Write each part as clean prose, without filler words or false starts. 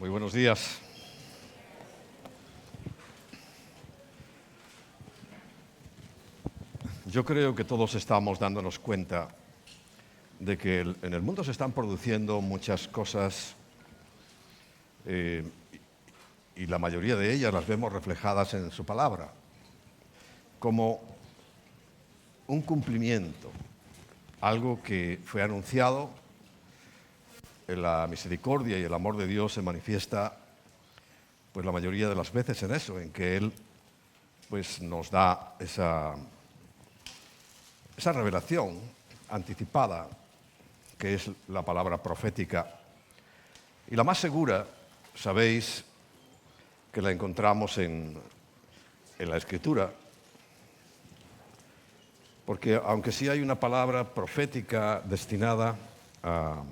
Muy buenos días. Yo creo que todos estamos dándonos cuenta de que en el mundo se están produciendo muchas cosas y la mayoría de ellas las vemos reflejadas en su palabra, como un cumplimiento, algo que fue anunciado. La misericordia y el amor de Dios se manifiesta pues la mayoría de las veces en eso, en que Él pues nos da esa revelación anticipada, que es la palabra profética. Y la más segura, sabéis, que la encontramos en la Escritura, porque aunque sí hay una palabra profética destinada a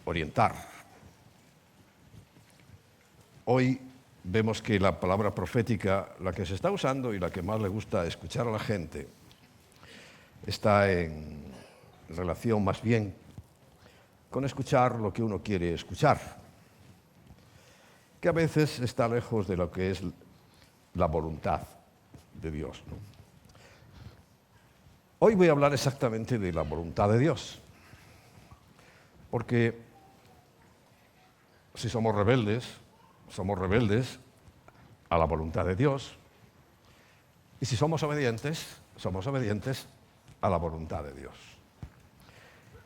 orientar, hoy vemos que la palabra profética, la que se está usando y la que más le gusta escuchar a la gente, está en relación más bien con escuchar lo que uno quiere escuchar, que a veces está lejos de lo que es la voluntad de Dios, ¿no? Hoy voy a hablar exactamente de la voluntad de Dios, porque si somos rebeldes a la voluntad de Dios, y si somos obedientes a la voluntad de Dios.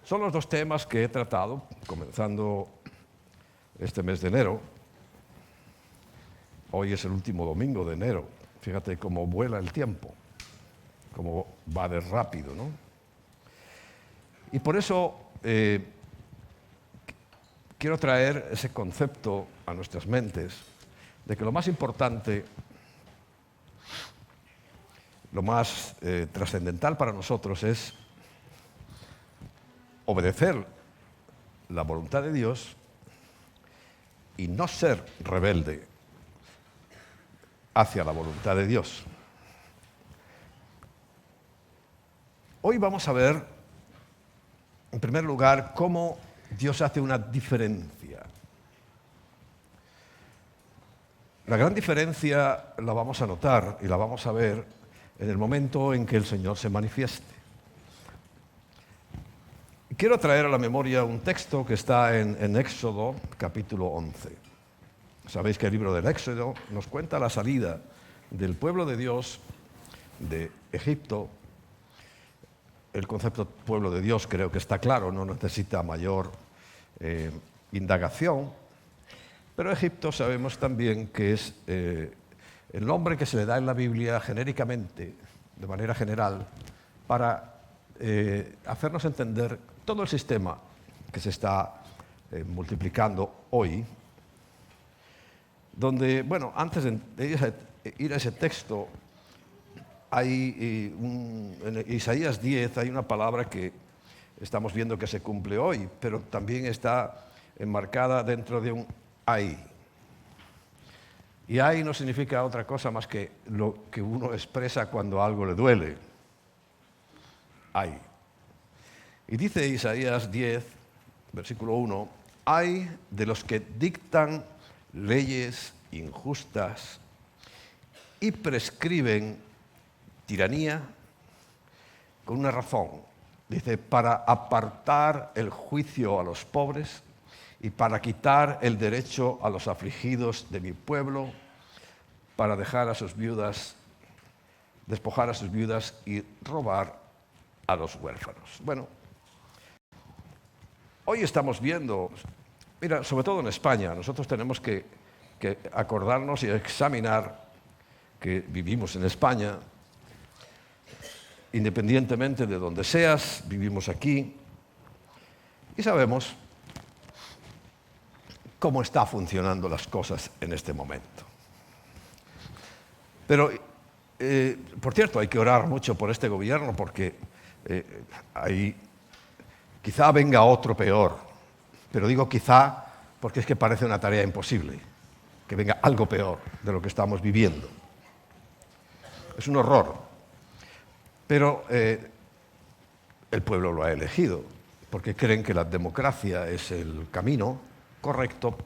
Son los dos temas que he tratado, comenzando este mes de enero. Hoy es el último domingo de enero. Fíjate cómo vuela el tiempo, cómo va de rápido, ¿no? Y por eso quiero traer ese concepto a nuestras mentes de que lo más importante, lo más trascendental para nosotros es obedecer la voluntad de Dios y no ser rebelde hacia la voluntad de Dios. Hoy vamos a ver, en primer lugar, cómo Dios hace una diferencia. La gran diferencia la vamos a notar y la vamos a ver en el momento en que el Señor se manifieste. Quiero traer a la memoria un texto que está en Éxodo, capítulo 11. Sabéis que el libro del Éxodo nos cuenta la salida del pueblo de Dios de Egipto. El concepto pueblo de Dios creo que está claro, no necesita mayor indagación. Pero Egipto sabemos también que es el nombre que se le da en la Biblia genéricamente, de manera general, para hacernos entender todo el sistema que se está multiplicando hoy, donde, bueno, antes de ir a ese texto, en Isaías 10 hay una palabra que estamos viendo que se cumple hoy, pero también está enmarcada dentro de un ay. Y ay no significa otra cosa más que lo que uno expresa cuando algo le duele. Ay. Y dice Isaías 10, versículo 1, ay de los que dictan leyes injustas y prescriben tiranía con una razón. Dice, para apartar el juicio a los pobres y para quitar el derecho a los afligidos de mi pueblo, para dejar a sus viudas, despojar a sus viudas y robar a los huérfanos. Bueno, hoy estamos viendo, mira, sobre todo en España, nosotros tenemos que acordarnos y examinar que vivimos en España, independientemente de donde seas, vivimos aquí y sabemos cómo están funcionando las cosas en este momento. Pero, por cierto, hay que orar mucho por este gobierno porque quizá venga otro peor, pero digo quizá porque es que parece una tarea imposible, que venga algo peor de lo que estamos viviendo. Es un horror. Pero el pueblo lo ha elegido, porque creen que la democracia es el camino correcto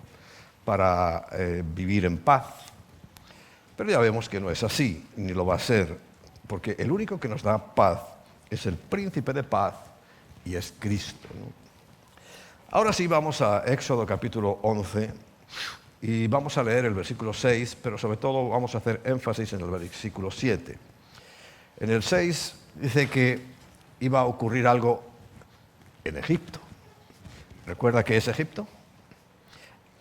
para vivir en paz. Pero ya vemos que no es así, ni lo va a ser, porque el único que nos da paz es el príncipe de paz y es Cristo, ¿no? Ahora sí vamos a Éxodo capítulo 11 y vamos a leer el versículo 6, pero sobre todo vamos a hacer énfasis en el versículo 7. En el 6 dice que iba a ocurrir algo en Egipto. ¿Recuerda qué es Egipto?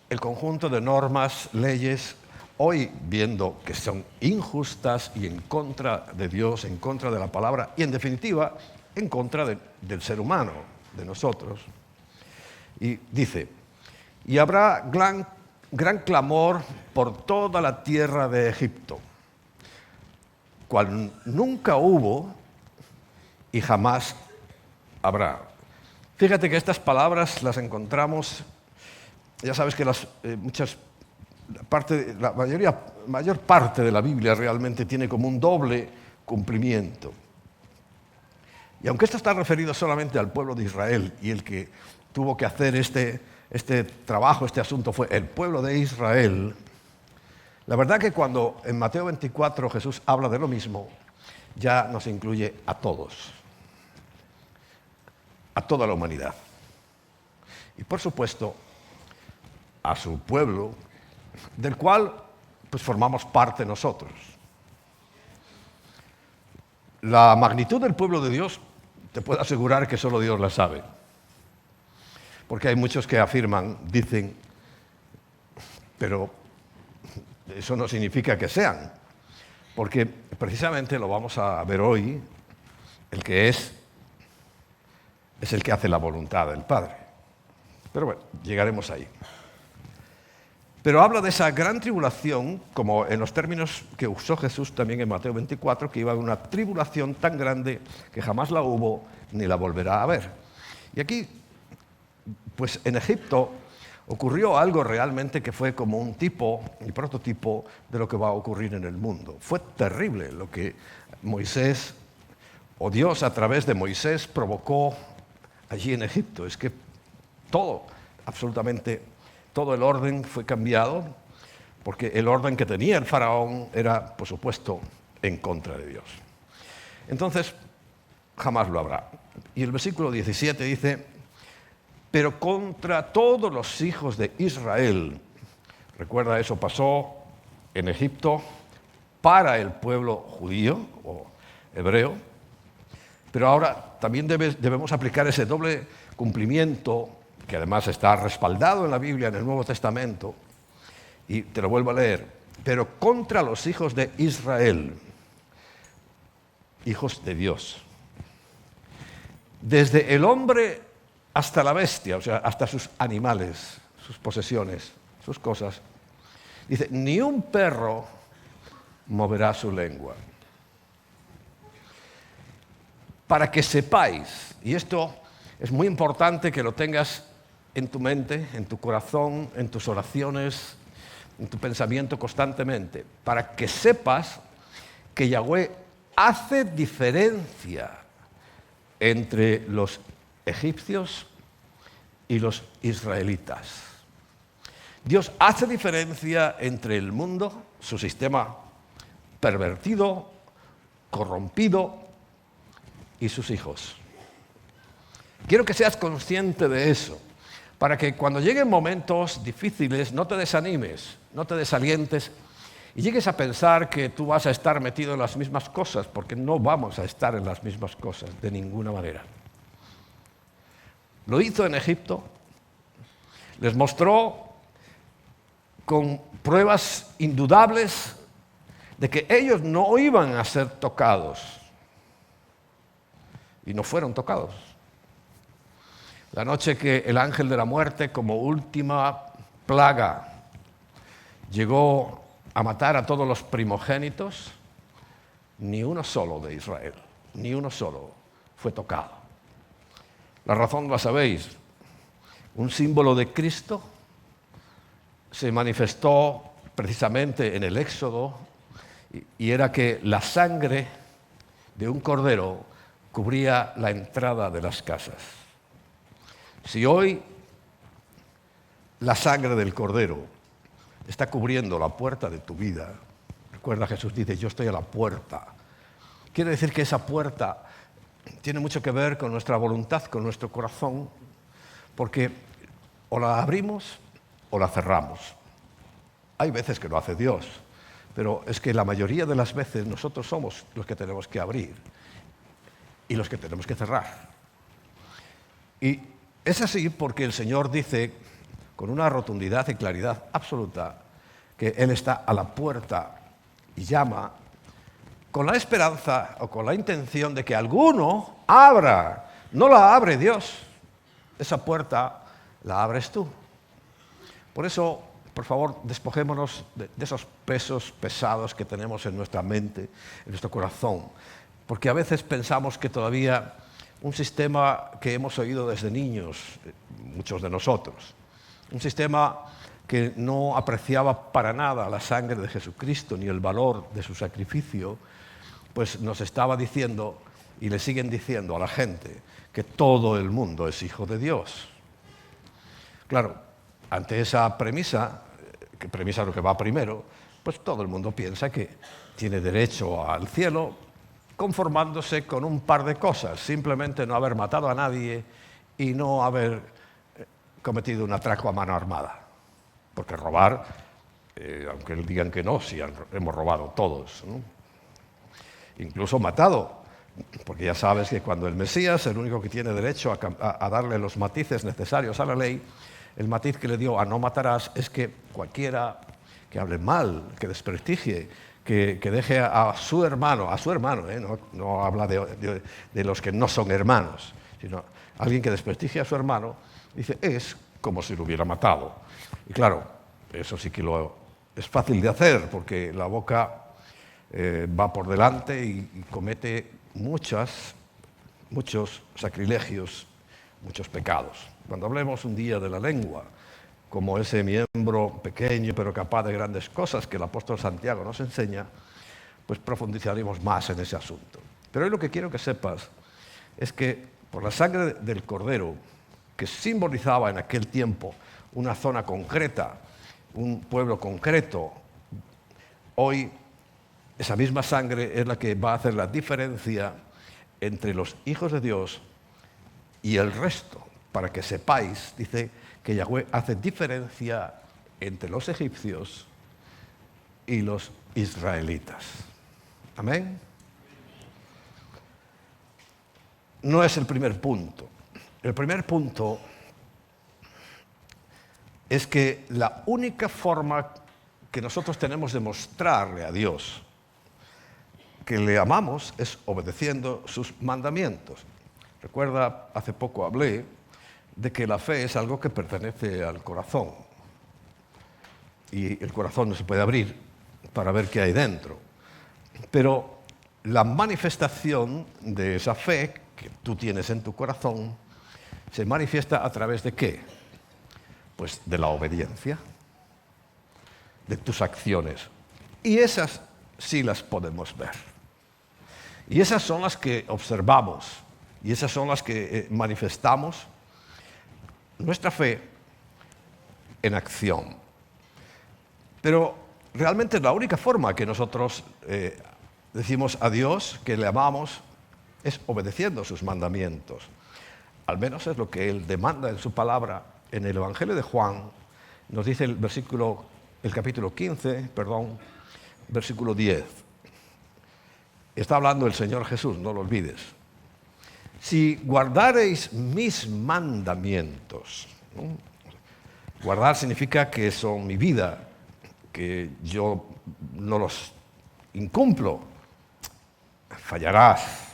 El conjunto de normas, leyes, hoy viendo que son injustas y en contra de Dios, en contra de la palabra y en definitiva en contra del ser humano, de nosotros. Y dice, y habrá gran clamor por toda la tierra de Egipto, cual nunca hubo y jamás habrá. Fíjate que estas palabras las encontramos, ya sabes que la mayor parte de la Biblia realmente tiene como un doble cumplimiento. Y aunque esto está referido solamente al pueblo de Israel, y el que tuvo que hacer este trabajo, este asunto, fue el pueblo de Israel, la verdad que cuando en Mateo 24 Jesús habla de lo mismo, ya nos incluye a todos, a toda la humanidad. Y por supuesto, a su pueblo, del cual pues formamos parte nosotros. La magnitud del pueblo de Dios, te puedo asegurar que solo Dios la sabe. Porque hay muchos que afirman, dicen, pero eso no significa que sean. Porque precisamente lo vamos a ver hoy, el que es el que hace la voluntad del Padre. Pero bueno, llegaremos ahí. Pero habla de esa gran tribulación, como en los términos que usó Jesús también en Mateo 24, que iba a haber una tribulación tan grande que jamás la hubo ni la volverá a haber. Y aquí, pues en Egipto ocurrió algo realmente que fue como un tipo y prototipo de lo que va a ocurrir en el mundo. Fue terrible lo que Moisés, o Dios a través de Moisés, provocó allí en Egipto. Es que todo, absolutamente todo el orden fue cambiado, porque el orden que tenía el faraón era, por supuesto, en contra de Dios. Entonces, jamás lo habrá. Y el versículo 17 dice, pero contra todos los hijos de Israel, recuerda, eso pasó en Egipto para el pueblo judío o hebreo, pero ahora también debemos aplicar ese doble cumplimiento que además está respaldado en la Biblia, en el Nuevo Testamento, y te lo vuelvo a leer, pero contra los hijos de Israel, hijos de Dios, desde el hombre hasta la bestia, o sea, hasta sus animales, sus posesiones, sus cosas, dice, ni un perro moverá su lengua. Para que sepáis, y esto es muy importante que lo tengas en tu mente, en tu corazón, en tus oraciones, en tu pensamiento constantemente, para que sepas que Yahweh hace diferencia entre los egipcios y los israelitas. Dios hace diferencia entre el mundo, su sistema pervertido, corrompido, y sus hijos. Quiero que seas consciente de eso, para que cuando lleguen momentos difíciles no te desanimes, no te desalientes y llegues a pensar que tú vas a estar metido en las mismas cosas, porque no vamos a estar en las mismas cosas de ninguna manera. Lo hizo en Egipto, les mostró con pruebas indudables de que ellos no iban a ser tocados, y no fueron tocados. La noche que el ángel de la muerte, como última plaga, llegó a matar a todos los primogénitos, ni uno solo de Israel, ni uno solo fue tocado. La razón la sabéis. Un símbolo de Cristo se manifestó precisamente en el Éxodo y era que la sangre de un cordero cubría la entrada de las casas. Si hoy la sangre del Cordero está cubriendo la puerta de tu vida. Recuerda, Jesús dice, yo estoy a la puerta. Quiere decir que esa puerta tiene mucho que ver con nuestra voluntad, con nuestro corazón, porque o la abrimos o la cerramos. Hay veces que lo hace Dios, pero es que la mayoría de las veces nosotros somos los que tenemos que abrir y los que tenemos que cerrar. Y es así porque el Señor dice con una rotundidad y claridad absoluta que Él está a la puerta y llama con la esperanza o con la intención de que alguno abra. No la abre Dios, esa puerta la abres tú. Por eso, por favor, despojémonos de esos pesos pesados que tenemos en nuestra mente, en nuestro corazón, porque a veces pensamos que todavía un sistema que hemos oído desde niños, muchos de nosotros, un sistema que no apreciaba para nada la sangre de Jesucristo ni el valor de su sacrificio, pues nos estaba diciendo, y le siguen diciendo a la gente, que todo el mundo es hijo de Dios. Claro, ante esa premisa, que premisa es lo que va primero, pues todo el mundo piensa que tiene derecho al cielo conformándose con un par de cosas, simplemente no haber matado a nadie y no haber cometido un atraco a mano armada. Porque robar, aunque digan que no, sí hemos robado todos, ¿no? Incluso matado, porque ya sabes que cuando el Mesías, el único que tiene derecho a darle los matices necesarios a la ley, el matiz que le dio a no matarás es que cualquiera que hable mal, que desprestigie, que deje a su hermano, no habla de los que no son hermanos, sino alguien que desprestigie a su hermano, dice, es como si lo hubiera matado. Y claro, eso sí que es fácil de hacer, porque la boca va por delante y comete muchos sacrilegios, muchos pecados. Cuando hablemos un día de la lengua, como ese miembro pequeño pero capaz de grandes cosas que el apóstol Santiago nos enseña, pues profundizaremos más en ese asunto. Pero hoy lo que quiero que sepas es que por la sangre del Cordero, que simbolizaba en aquel tiempo una zona concreta, un pueblo concreto, hoy esa misma sangre es la que va a hacer la diferencia entre los hijos de Dios y el resto, para que sepáis, dice que Yahweh hace diferencia entre los egipcios y los israelitas. Amén. No es el primer punto. El primer punto es que la única forma que nosotros tenemos de mostrarle a Dios que le amamos es obedeciendo sus mandamientos. Recuerda, hace poco hablé de que la fe es algo que pertenece al corazón. Y el corazón no se puede abrir para ver qué hay dentro. Pero la manifestación de esa fe que tú tienes en tu corazón se manifiesta a través de ¿qué? Pues de la obediencia, de tus acciones. Y esas sí las podemos ver. Y esas son las que observamos. Y esas son las que manifestamos nuestra fe en acción. Pero realmente la única forma que nosotros decimos a Dios que le amamos es obedeciendo sus mandamientos. Al menos es lo que Él demanda en su palabra. En el Evangelio de Juan nos dice el capítulo 15, versículo 10. Está hablando el Señor Jesús, no lo olvides. Si guardareis mis mandamientos, ¿no? Guardar significa que son mi vida, que yo no los incumplo. Fallarás.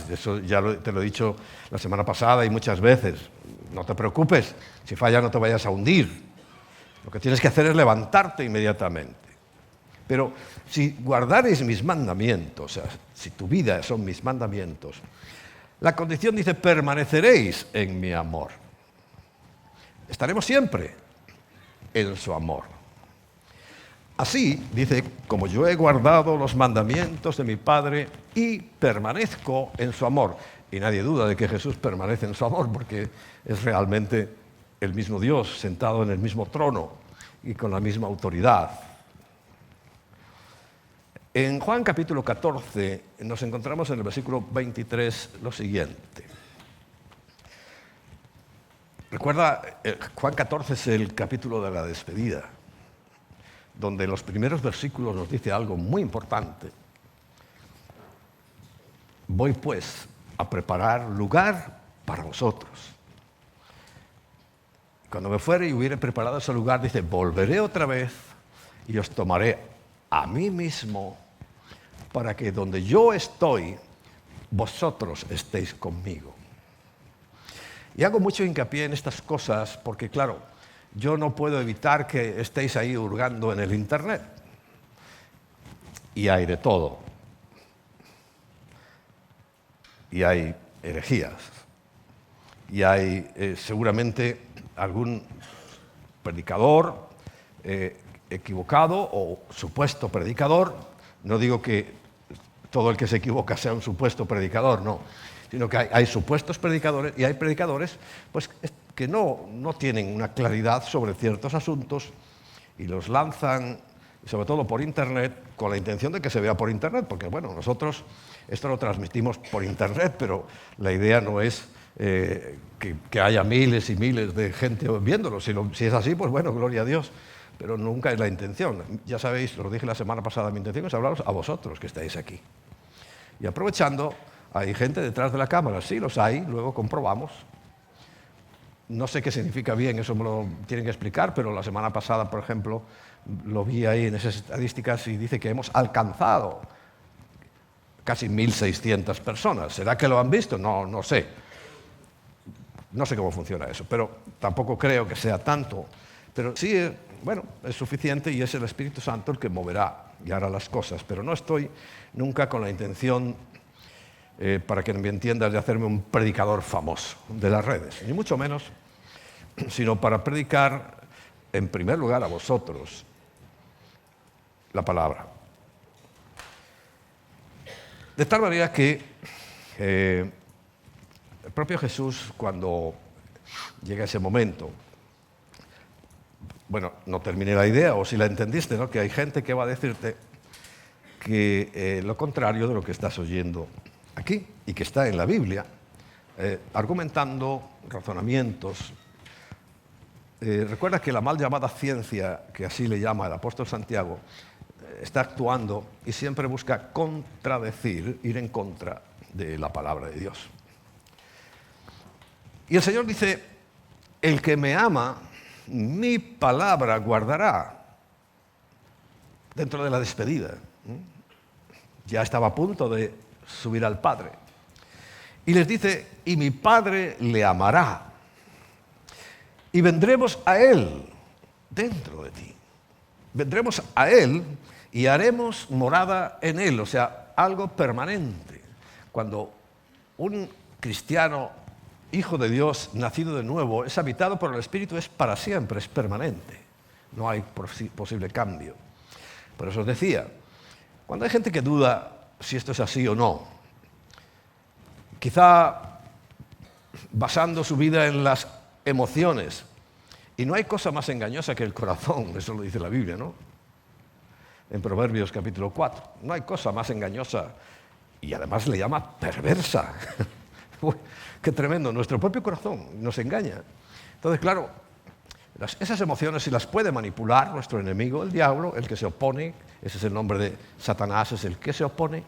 Eso ya te lo he dicho la semana pasada y muchas veces. No te preocupes, si fallas no te vayas a hundir. Lo que tienes que hacer es levantarte inmediatamente. Pero si guardareis mis mandamientos, o sea, si tu vida son mis mandamientos, la condición dice, permaneceréis en mi amor. Estaremos siempre en su amor. Así, dice, como yo he guardado los mandamientos de mi Padre y permanezco en su amor. Y nadie duda de que Jesús permanece en su amor, porque es realmente el mismo Dios sentado en el mismo trono y con la misma autoridad. En Juan capítulo 14 nos encontramos en el versículo 23 lo siguiente. Recuerda, Juan 14 es el capítulo de la despedida, donde en los primeros versículos nos dice algo muy importante. Voy pues a preparar lugar para vosotros. Cuando me fuere y hubiere preparado ese lugar, dice, volveré otra vez y os tomaré a mí mismo para que donde yo estoy, vosotros estéis conmigo. Y hago mucho hincapié en estas cosas porque, claro, yo no puedo evitar que estéis ahí hurgando en el Internet. Y hay de todo. Y hay herejías. Y hay seguramente algún predicador equivocado o supuesto predicador. No digo que todo el que se equivoca sea un supuesto predicador, no. Sino que hay supuestos predicadores y hay predicadores pues, que no tienen una claridad sobre ciertos asuntos y los lanzan, sobre todo por Internet, con la intención de que se vea por Internet, porque bueno, nosotros esto lo transmitimos por Internet, pero la idea no es que haya miles y miles de gente viéndolo. Si es así, pues bueno, gloria a Dios, pero nunca es la intención. Ya sabéis, lo dije la semana pasada, mi intención es hablaros a vosotros que estáis aquí. Y aprovechando, hay gente detrás de la cámara, sí los hay, luego comprobamos. No sé qué significa bien, eso me lo tienen que explicar, pero la semana pasada, por ejemplo, lo vi ahí en esas estadísticas y dice que hemos alcanzado casi 1.600 personas. ¿Será que lo han visto? No sé. No sé cómo funciona eso, pero tampoco creo que sea tanto. Pero sí, bueno, es suficiente y es el Espíritu Santo el que moverá y hará las cosas. Pero no estoy nunca con la intención, para que me entiendas, de hacerme un predicador famoso de las redes, ni mucho menos, sino para predicar en primer lugar a vosotros la palabra. De tal manera que el propio Jesús, cuando llega ese momento, bueno, no terminé la idea, o si la entendiste, ¿no? Que hay gente que va a decirte que lo contrario de lo que estás oyendo aquí y que está en la Biblia, argumentando razonamientos. Recuerda que la mal llamada ciencia, que así le llama el apóstol Santiago, está actuando y siempre busca contradecir, ir en contra de la palabra de Dios. Y el Señor dice, el que me ama, mi palabra guardará. Dentro de la despedida. Ya estaba a punto de subir al Padre. Y les dice, y mi Padre le amará. Y vendremos a Él dentro de ti. Vendremos a Él y haremos morada en Él, o sea, algo permanente. Cuando un cristiano, hijo de Dios, nacido de nuevo, es habitado por el Espíritu, es para siempre, es permanente. No hay posible cambio. Por eso os decía, cuando hay gente que duda si esto es así o no, quizá basando su vida en las emociones, y no hay cosa más engañosa que el corazón, eso lo dice la Biblia, ¿no? En Proverbios capítulo 4, no hay cosa más engañosa, y además le llama perversa. Uy, qué tremendo, nuestro propio corazón nos engaña. Entonces, claro, esas emociones, si las puede manipular nuestro enemigo, el diablo, el que se opone, ese es el nombre de Satanás, es el que se opone,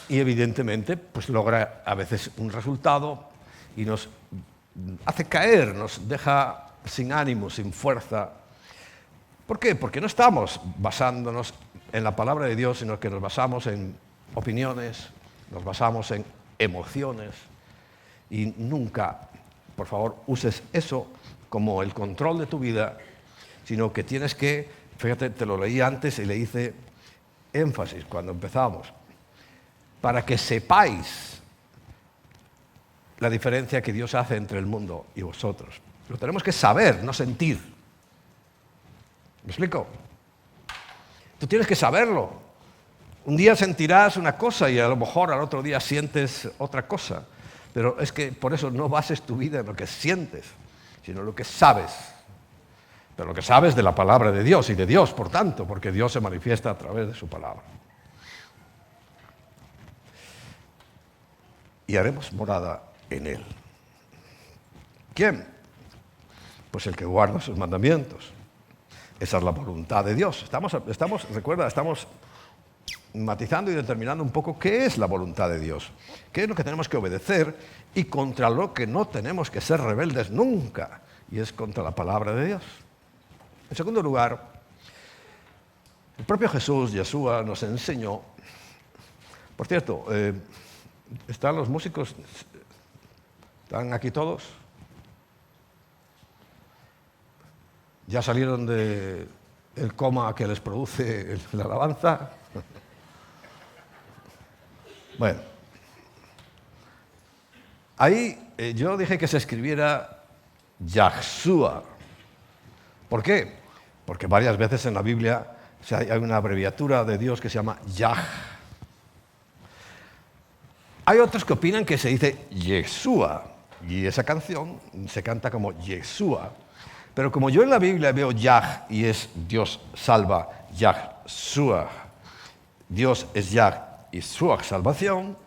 y evidentemente pues logra a veces un resultado y nos hace caer, nos deja sin ánimo, sin fuerza. ¿Por qué? Porque no estamos basándonos en la palabra de Dios, sino que nos basamos en opiniones, nos basamos en emociones, y nunca, por favor, uses eso como el control de tu vida, sino que tienes que, fíjate, te lo leí antes y le hice énfasis cuando empezamos, para que sepáis la diferencia que Dios hace entre el mundo y vosotros. Lo tenemos que saber, no sentir. ¿Me explico? Tú tienes que saberlo. Un día sentirás una cosa y a lo mejor al otro día sientes otra cosa. Pero es que por eso no bases tu vida en lo que sientes, sino lo que sabes. Pero lo que sabes de la palabra de Dios y de Dios, por tanto, porque Dios se manifiesta a través de su palabra. Y haremos morada en él. ¿Quién? Pues el que guarda sus mandamientos. Esa es la voluntad de Dios. Estamos matizando y determinando un poco qué es la voluntad de Dios, qué es lo que tenemos que obedecer y contra lo que no tenemos que ser rebeldes nunca, y es contra la palabra de Dios. En segundo lugar, el propio Jesús, Yeshua, nos enseñó, por cierto, ¿están los músicos? ¿Están aquí todos? ¿Ya salieron del coma que les produce la alabanza? Bueno, ahí yo dije que se escribiera Yahshua. ¿Por qué? Porque varias veces en la Biblia hay una abreviatura de Dios que se llama Yah. Hay otros que opinan que se dice Yeshua, y esa canción se canta como Yeshua. Pero como yo en la Biblia veo Yah y es Dios salva, Yahshua, Dios es Yah y su salvación,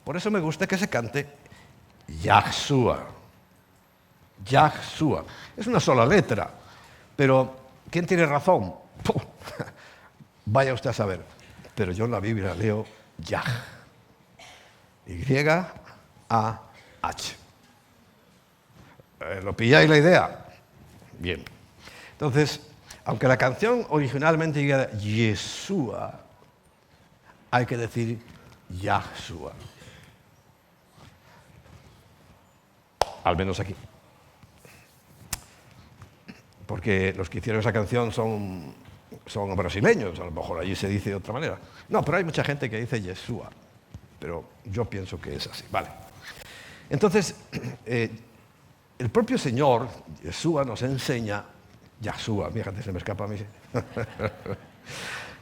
por eso me gusta que se cante Yahshua. Yahshua. Es una sola letra, pero ¿quién tiene razón? ¡Pum! Vaya usted a saber. Pero yo en la Biblia leo Yah. Y-A-H. ¿Lo pilláis la idea? Bien. Entonces, aunque la canción originalmente diga Yeshua, hay que decir Yahshua. Al menos aquí. Porque los que hicieron esa canción son brasileños, a lo mejor allí se dice de otra manera. No, pero hay mucha gente que dice Yeshua, pero yo pienso que es así. Vale. Entonces, el propio Señor, Yeshua, nos enseña, Yahshua, fíjate, se me escapa a mí.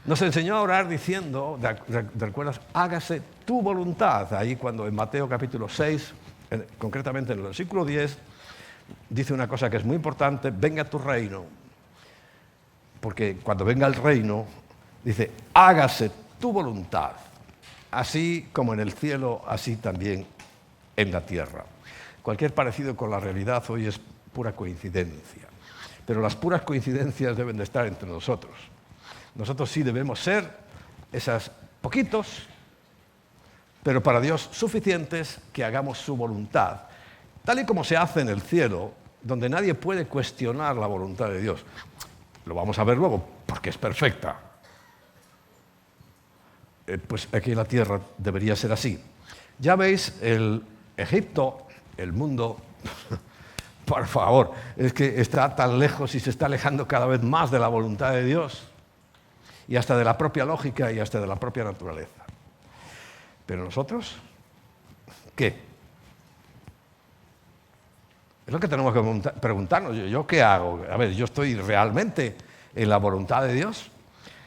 Nos enseñó a orar diciendo, ¿recuerdas? Hágase tu voluntad. Ahí cuando en Mateo capítulo 6, concretamente en el versículo 10, dice una cosa que es muy importante, venga tu reino. Porque cuando venga el reino, dice, hágase tu voluntad. Así como en el cielo, así también en la tierra. Cualquier parecido con la realidad hoy es pura coincidencia. Pero las puras coincidencias deben de estar entre nosotros. Nosotros sí debemos ser esos poquitos, pero para Dios suficientes, que hagamos su voluntad. Tal y como se hace en el cielo, donde nadie puede cuestionar la voluntad de Dios. Lo vamos a ver luego, porque es perfecta. Pues aquí en la tierra debería ser así. Ya veis, el Egipto, el mundo, por favor, es que está tan lejos y se está alejando cada vez más de la voluntad de Dios. Y hasta de la propia lógica y hasta de la propia naturaleza. Pero nosotros, ¿qué? Es lo que tenemos que preguntarnos. ¿Yo qué hago? A ver, ¿yo estoy realmente en la voluntad de Dios?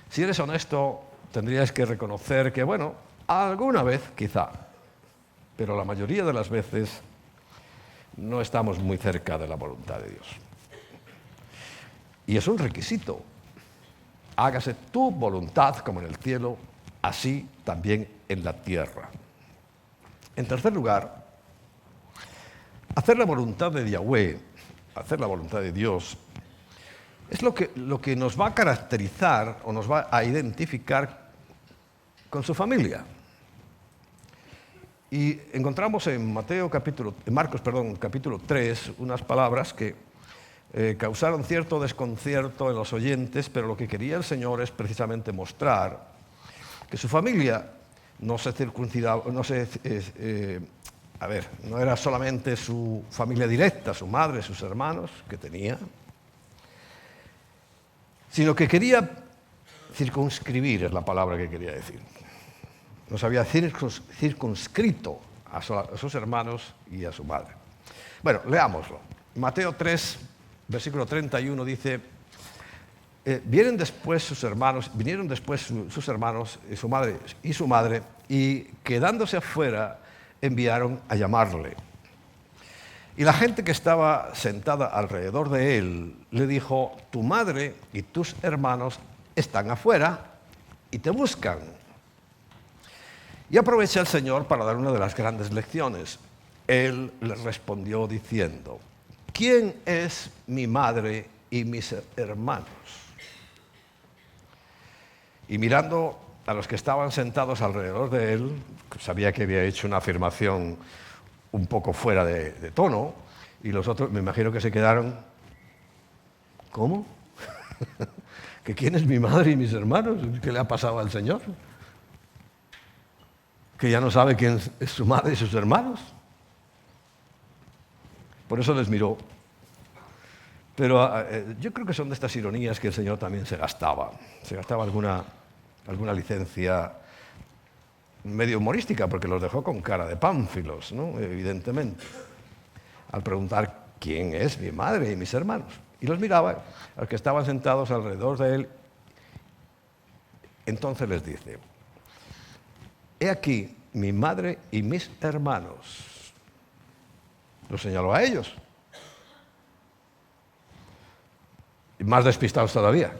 Si eres honesto, tendrías que reconocer que, bueno, alguna vez quizá, pero la mayoría de las veces no estamos muy cerca de la voluntad de Dios. Y es un requisito. Hágase tu voluntad como en el cielo, así también en la tierra. En tercer lugar, hacer la voluntad de Yahweh, hacer la voluntad de Dios, es lo que nos va a caracterizar o nos va a identificar con su familia. Y encontramos en Marcos capítulo 3, unas palabras que causaron cierto desconcierto en los oyentes, pero lo que quería el Señor es precisamente mostrar que su familia no se circuncidaba, no era solamente su familia directa, su madre, sus hermanos que tenía, sino que quería circunscribir, es la palabra que quería decir. Nos había circunscrito a sus hermanos y a su madre. Bueno, leámoslo. Mateo 3, versículo 31 dice, vinieron después sus hermanos y su madre, y quedándose afuera, enviaron a llamarle. Y la gente que estaba sentada alrededor de él le dijo, tu madre y tus hermanos están afuera y te buscan. Y aprovecha el Señor para dar una de las grandes lecciones. Él les respondió diciendo, ¿quién es mi madre y mis hermanos? Y mirando a los que estaban sentados alrededor de él, sabía que había hecho una afirmación un poco fuera de tono, y los otros me imagino que se quedaron, ¿cómo? ¿Que quién es mi madre y mis hermanos? ¿Qué le ha pasado al Señor? ¿Que ya no sabe quién es su madre y sus hermanos? Por eso les miró. Pero yo creo que son de estas ironías que el Señor también se gastaba. Se gastaba alguna licencia medio humorística, porque los dejó con cara de pánfilos, ¿no? Evidentemente, al preguntar quién es mi madre y mis hermanos. Y los miraba a los que estaban sentados alrededor de él. Entonces les dice, he aquí mi madre y mis hermanos. Los señaló a ellos. Y más despistados todavía.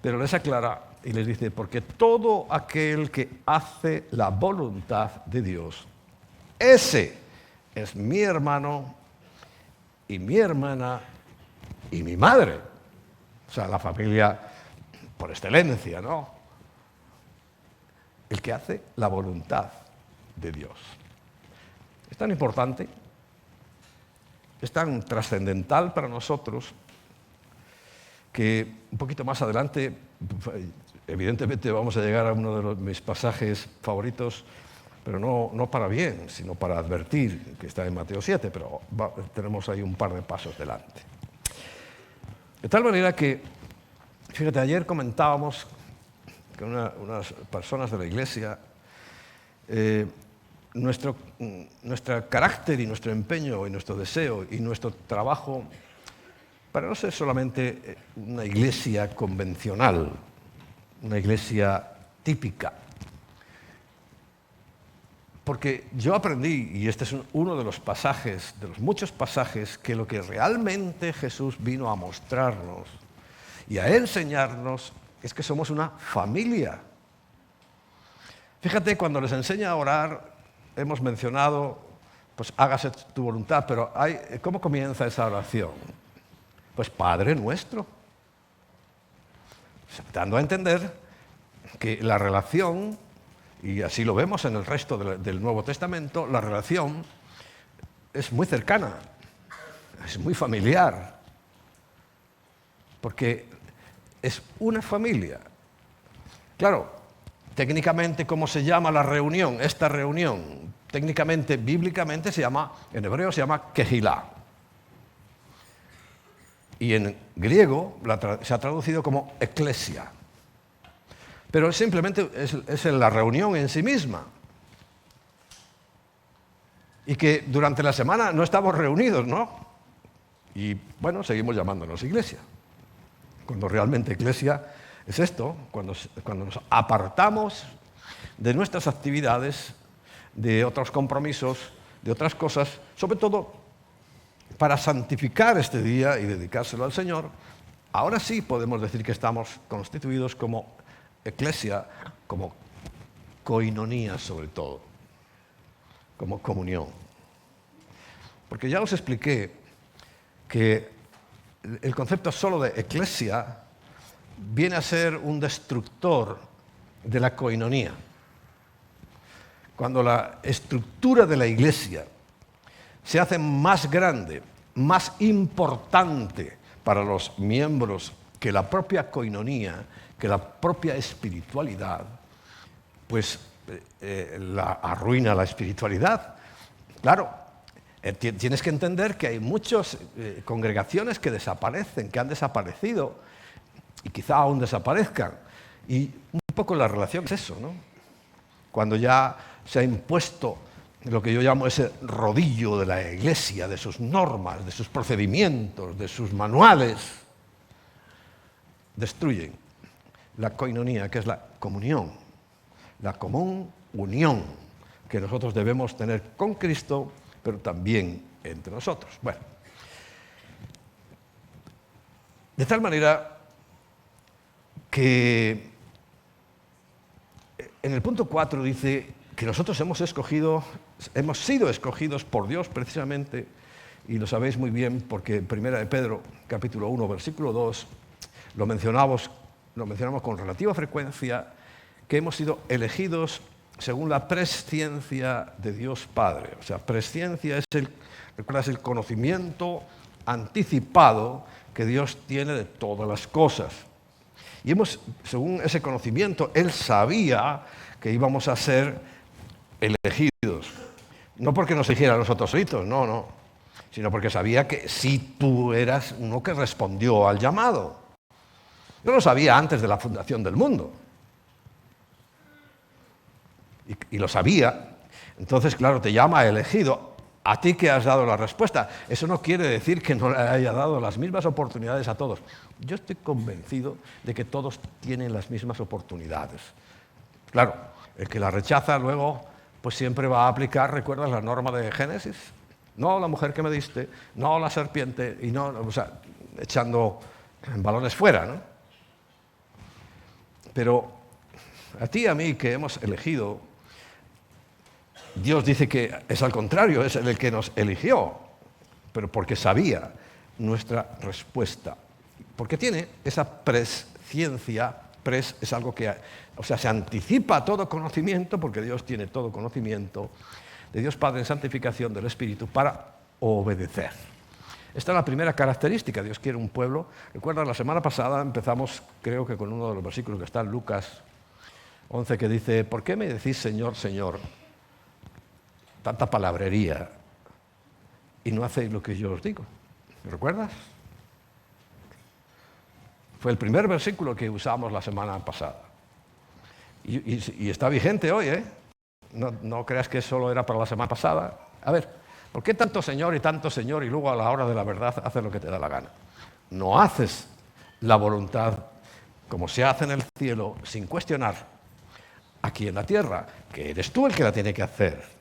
Pero les aclara y les dice, porque todo aquel que hace la voluntad de Dios, ese es mi hermano y mi hermana y mi madre. O sea, la familia por excelencia, ¿no? El que hace la voluntad de Dios. Es tan importante, es tan trascendental para nosotros, que un poquito más adelante, evidentemente vamos a llegar a uno de mis pasajes favoritos, pero no para bien, sino para advertir, que está en Mateo 7, pero tenemos ahí un par de pasos delante. De tal manera que, fíjate, ayer comentábamos con unas personas de la iglesia, nuestro carácter y nuestro empeño y nuestro deseo y nuestro trabajo para no ser solamente una iglesia convencional, una iglesia típica. Porque yo aprendí, y este es uno de los pasajes, de los muchos pasajes, que lo que realmente Jesús vino a mostrarnos y a enseñarnos es que somos una familia. Fíjate, cuando les enseña a orar, hemos mencionado, pues hágase tu voluntad, pero ¿cómo comienza esa oración? Pues Padre nuestro. Dando a entender que la relación, y así lo vemos en el resto del Nuevo Testamento, la relación es muy cercana, es muy familiar, porque es una familia. Claro, técnicamente, ¿cómo se llama la reunión? Esta reunión, técnicamente, bíblicamente, en hebreo se llama Kehilá. Y en griego se ha traducido como eclesia. Pero simplemente es la reunión en sí misma. Y que durante la semana no estamos reunidos, ¿no? Y bueno, seguimos llamándonos iglesia. Cuando realmente iglesia es esto, cuando nos apartamos de nuestras actividades, de otros compromisos, de otras cosas, sobre todo para santificar este día y dedicárselo al Señor. Ahora sí podemos decir que estamos constituidos como eclesia, como koinonía sobre todo, como comunión. Porque ya os expliqué que el concepto solo de eclesia viene a ser un destructor de la koinonía. Cuando la estructura de la iglesia se hace más grande, más importante para los miembros que la propia koinonía, que la propia espiritualidad, pues la arruina la espiritualidad. Claro, tienes que entender que hay muchas congregaciones que desaparecen, que han desaparecido y quizá aún desaparezcan. Y un poco la relación es eso, ¿no? Cuando ya se ha impuesto lo que yo llamo ese rodillo de la iglesia, de sus normas, de sus procedimientos, de sus manuales, destruyen la koinonía, que es la comunión, la común unión que nosotros debemos tener con Cristo pero también entre nosotros. Bueno, de tal manera que en el punto 4 dice que nosotros hemos sido escogidos por Dios precisamente, y lo sabéis muy bien porque en 1 de Pedro, capítulo 1, versículo 2, lo mencionamos con relativa frecuencia, que hemos sido elegidos según la presciencia de Dios Padre. O sea, presciencia es ¿recuerdas? El conocimiento anticipado que Dios tiene de todas las cosas. Y según ese conocimiento, Él sabía que íbamos a ser elegidos. No porque nos eligiera a nosotros solitos, no, sino porque sabía que si tú eras uno que respondió al llamado. No lo sabía antes de la fundación del mundo. Y lo sabía. Entonces, claro, te llama elegido. A ti que has dado la respuesta. Eso no quiere decir que no le haya dado las mismas oportunidades a todos. Yo estoy convencido de que todos tienen las mismas oportunidades. Claro, el que la rechaza luego, pues siempre va a aplicar, ¿recuerdas la norma de Génesis? No la mujer que me diste, no la serpiente, y no, o sea, echando balones fuera, ¿no? Pero a ti y a mí que hemos elegido, Dios dice que es al contrario, es el que nos eligió, pero porque sabía nuestra respuesta. Porque tiene esa presciencia, es algo que, o sea, se anticipa a todo conocimiento, porque Dios tiene todo conocimiento, de Dios Padre en santificación del Espíritu para obedecer. Esta es la primera característica. Dios quiere un pueblo. Recuerda, la semana pasada empezamos, creo que con uno de los versículos que está en Lucas 11, que dice, ¿por qué me decís Señor, Señor? Tanta palabrería y no hacéis lo que yo os digo. ¿Recuerdas? Fue el primer versículo que usamos la semana pasada. Y está vigente hoy, ¿eh? No creas que solo era para la semana pasada. A ver, ¿por qué tanto Señor y luego a la hora de la verdad haces lo que te da la gana? No haces la voluntad como se hace en el cielo sin cuestionar aquí en la tierra, que eres tú el que la tiene que hacer.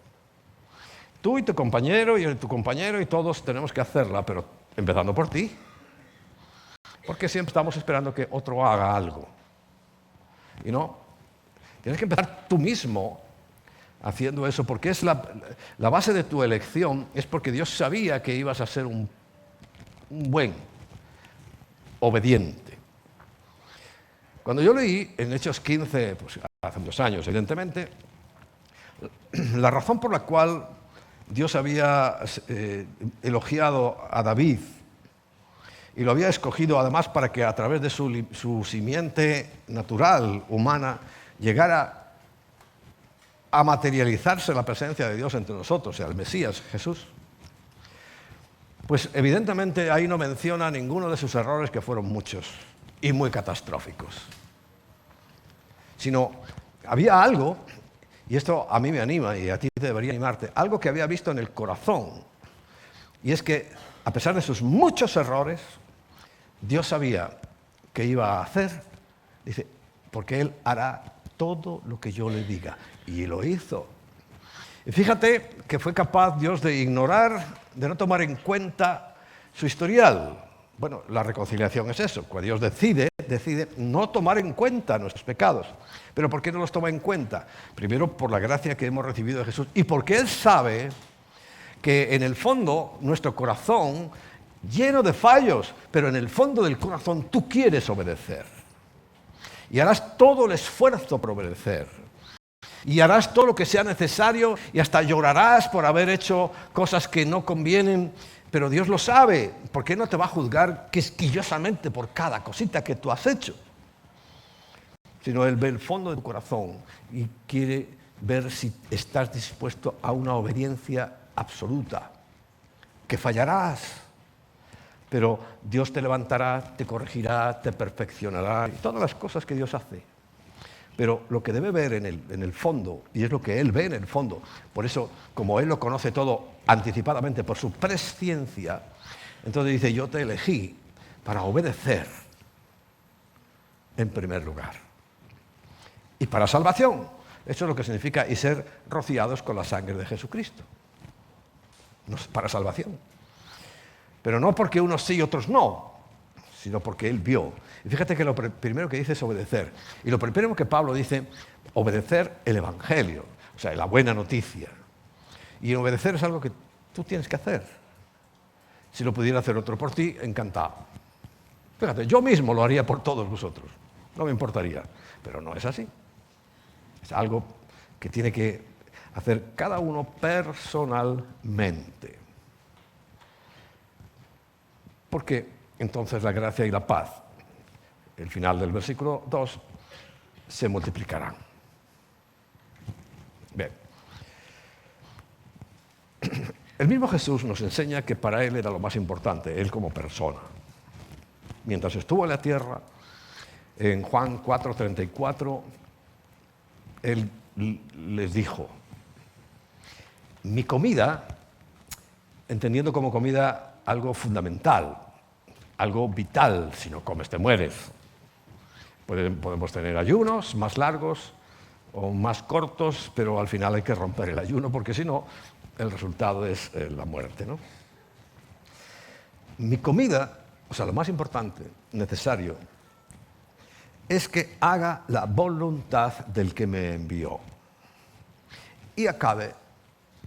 Tú y tu compañero y todos tenemos que hacerla, pero empezando por ti. Porque siempre estamos esperando que otro haga algo. Y no, tienes que empezar tú mismo haciendo eso, porque es la base de tu elección, es porque Dios sabía que ibas a ser un buen obediente. Cuando yo leí en Hechos 15, pues hace 2 años, evidentemente, la razón por la cual Dios había elogiado a David y lo había escogido además para que a través de su simiente natural, humana, llegara a materializarse la presencia de Dios entre nosotros, o sea, el Mesías, Jesús. Pues evidentemente ahí no menciona ninguno de sus errores, que fueron muchos y muy catastróficos. Sino había algo, y esto a mí me anima y a ti debería animarte, algo que había visto en el corazón. Y es que, a pesar de sus muchos errores, Dios sabía que iba a hacer, dice, porque Él hará todo lo que yo le diga. Y lo hizo. Y fíjate que fue capaz Dios de ignorar, de no tomar en cuenta su historial. Bueno, la reconciliación es eso, cuando Dios decide no tomar en cuenta nuestros pecados. ¿Pero por qué no los toma en cuenta? Primero, por la gracia que hemos recibido de Jesús y porque Él sabe que en el fondo nuestro corazón, lleno de fallos, pero en el fondo del corazón tú quieres obedecer. Y harás todo el esfuerzo por obedecer. Y harás todo lo que sea necesario y hasta llorarás por haber hecho cosas que no convienen. Pero Dios lo sabe. ¿Por qué no te va a juzgar quisquillosamente por cada cosita que tú has hecho? Sino Él ve el fondo de tu corazón y quiere ver si estás dispuesto a una obediencia absoluta. Que fallarás, pero Dios te levantará, te corregirá, te perfeccionará, y todas las cosas que Dios hace. Pero lo que debe ver en el fondo, y es lo que Él ve en el fondo, por eso, como Él lo conoce todo anticipadamente por su presciencia, entonces dice, yo te elegí para obedecer en primer lugar. Y para salvación, eso es lo que significa y ser rociados con la sangre de Jesucristo. para salvación. Pero no porque unos sí y otros no, sino porque Él vio. Y fíjate que lo primero que dice es obedecer. Y lo primero que Pablo dice, obedecer el Evangelio, o sea, la buena noticia. Y obedecer es algo que tú tienes que hacer. Si lo pudiera hacer otro por ti, encantado. Fíjate, yo mismo lo haría por todos vosotros. No me importaría. Pero no es así. Es algo que tiene que hacer cada uno personalmente. Porque entonces la gracia y la paz, el final del versículo 2, se multiplicarán. Bien. El mismo Jesús nos enseña que para Él era lo más importante, Él como persona. Mientras estuvo en la tierra, en Juan 4:34, Él les dijo, mi comida, entendiendo como comida algo fundamental, algo vital, si no comes te mueres. Podemos tener ayunos más largos o más cortos, pero al final hay que romper el ayuno, porque si no, el resultado es la muerte, ¿no? Mi comida, o sea, lo más importante, necesario, es que haga la voluntad del que me envió y acabe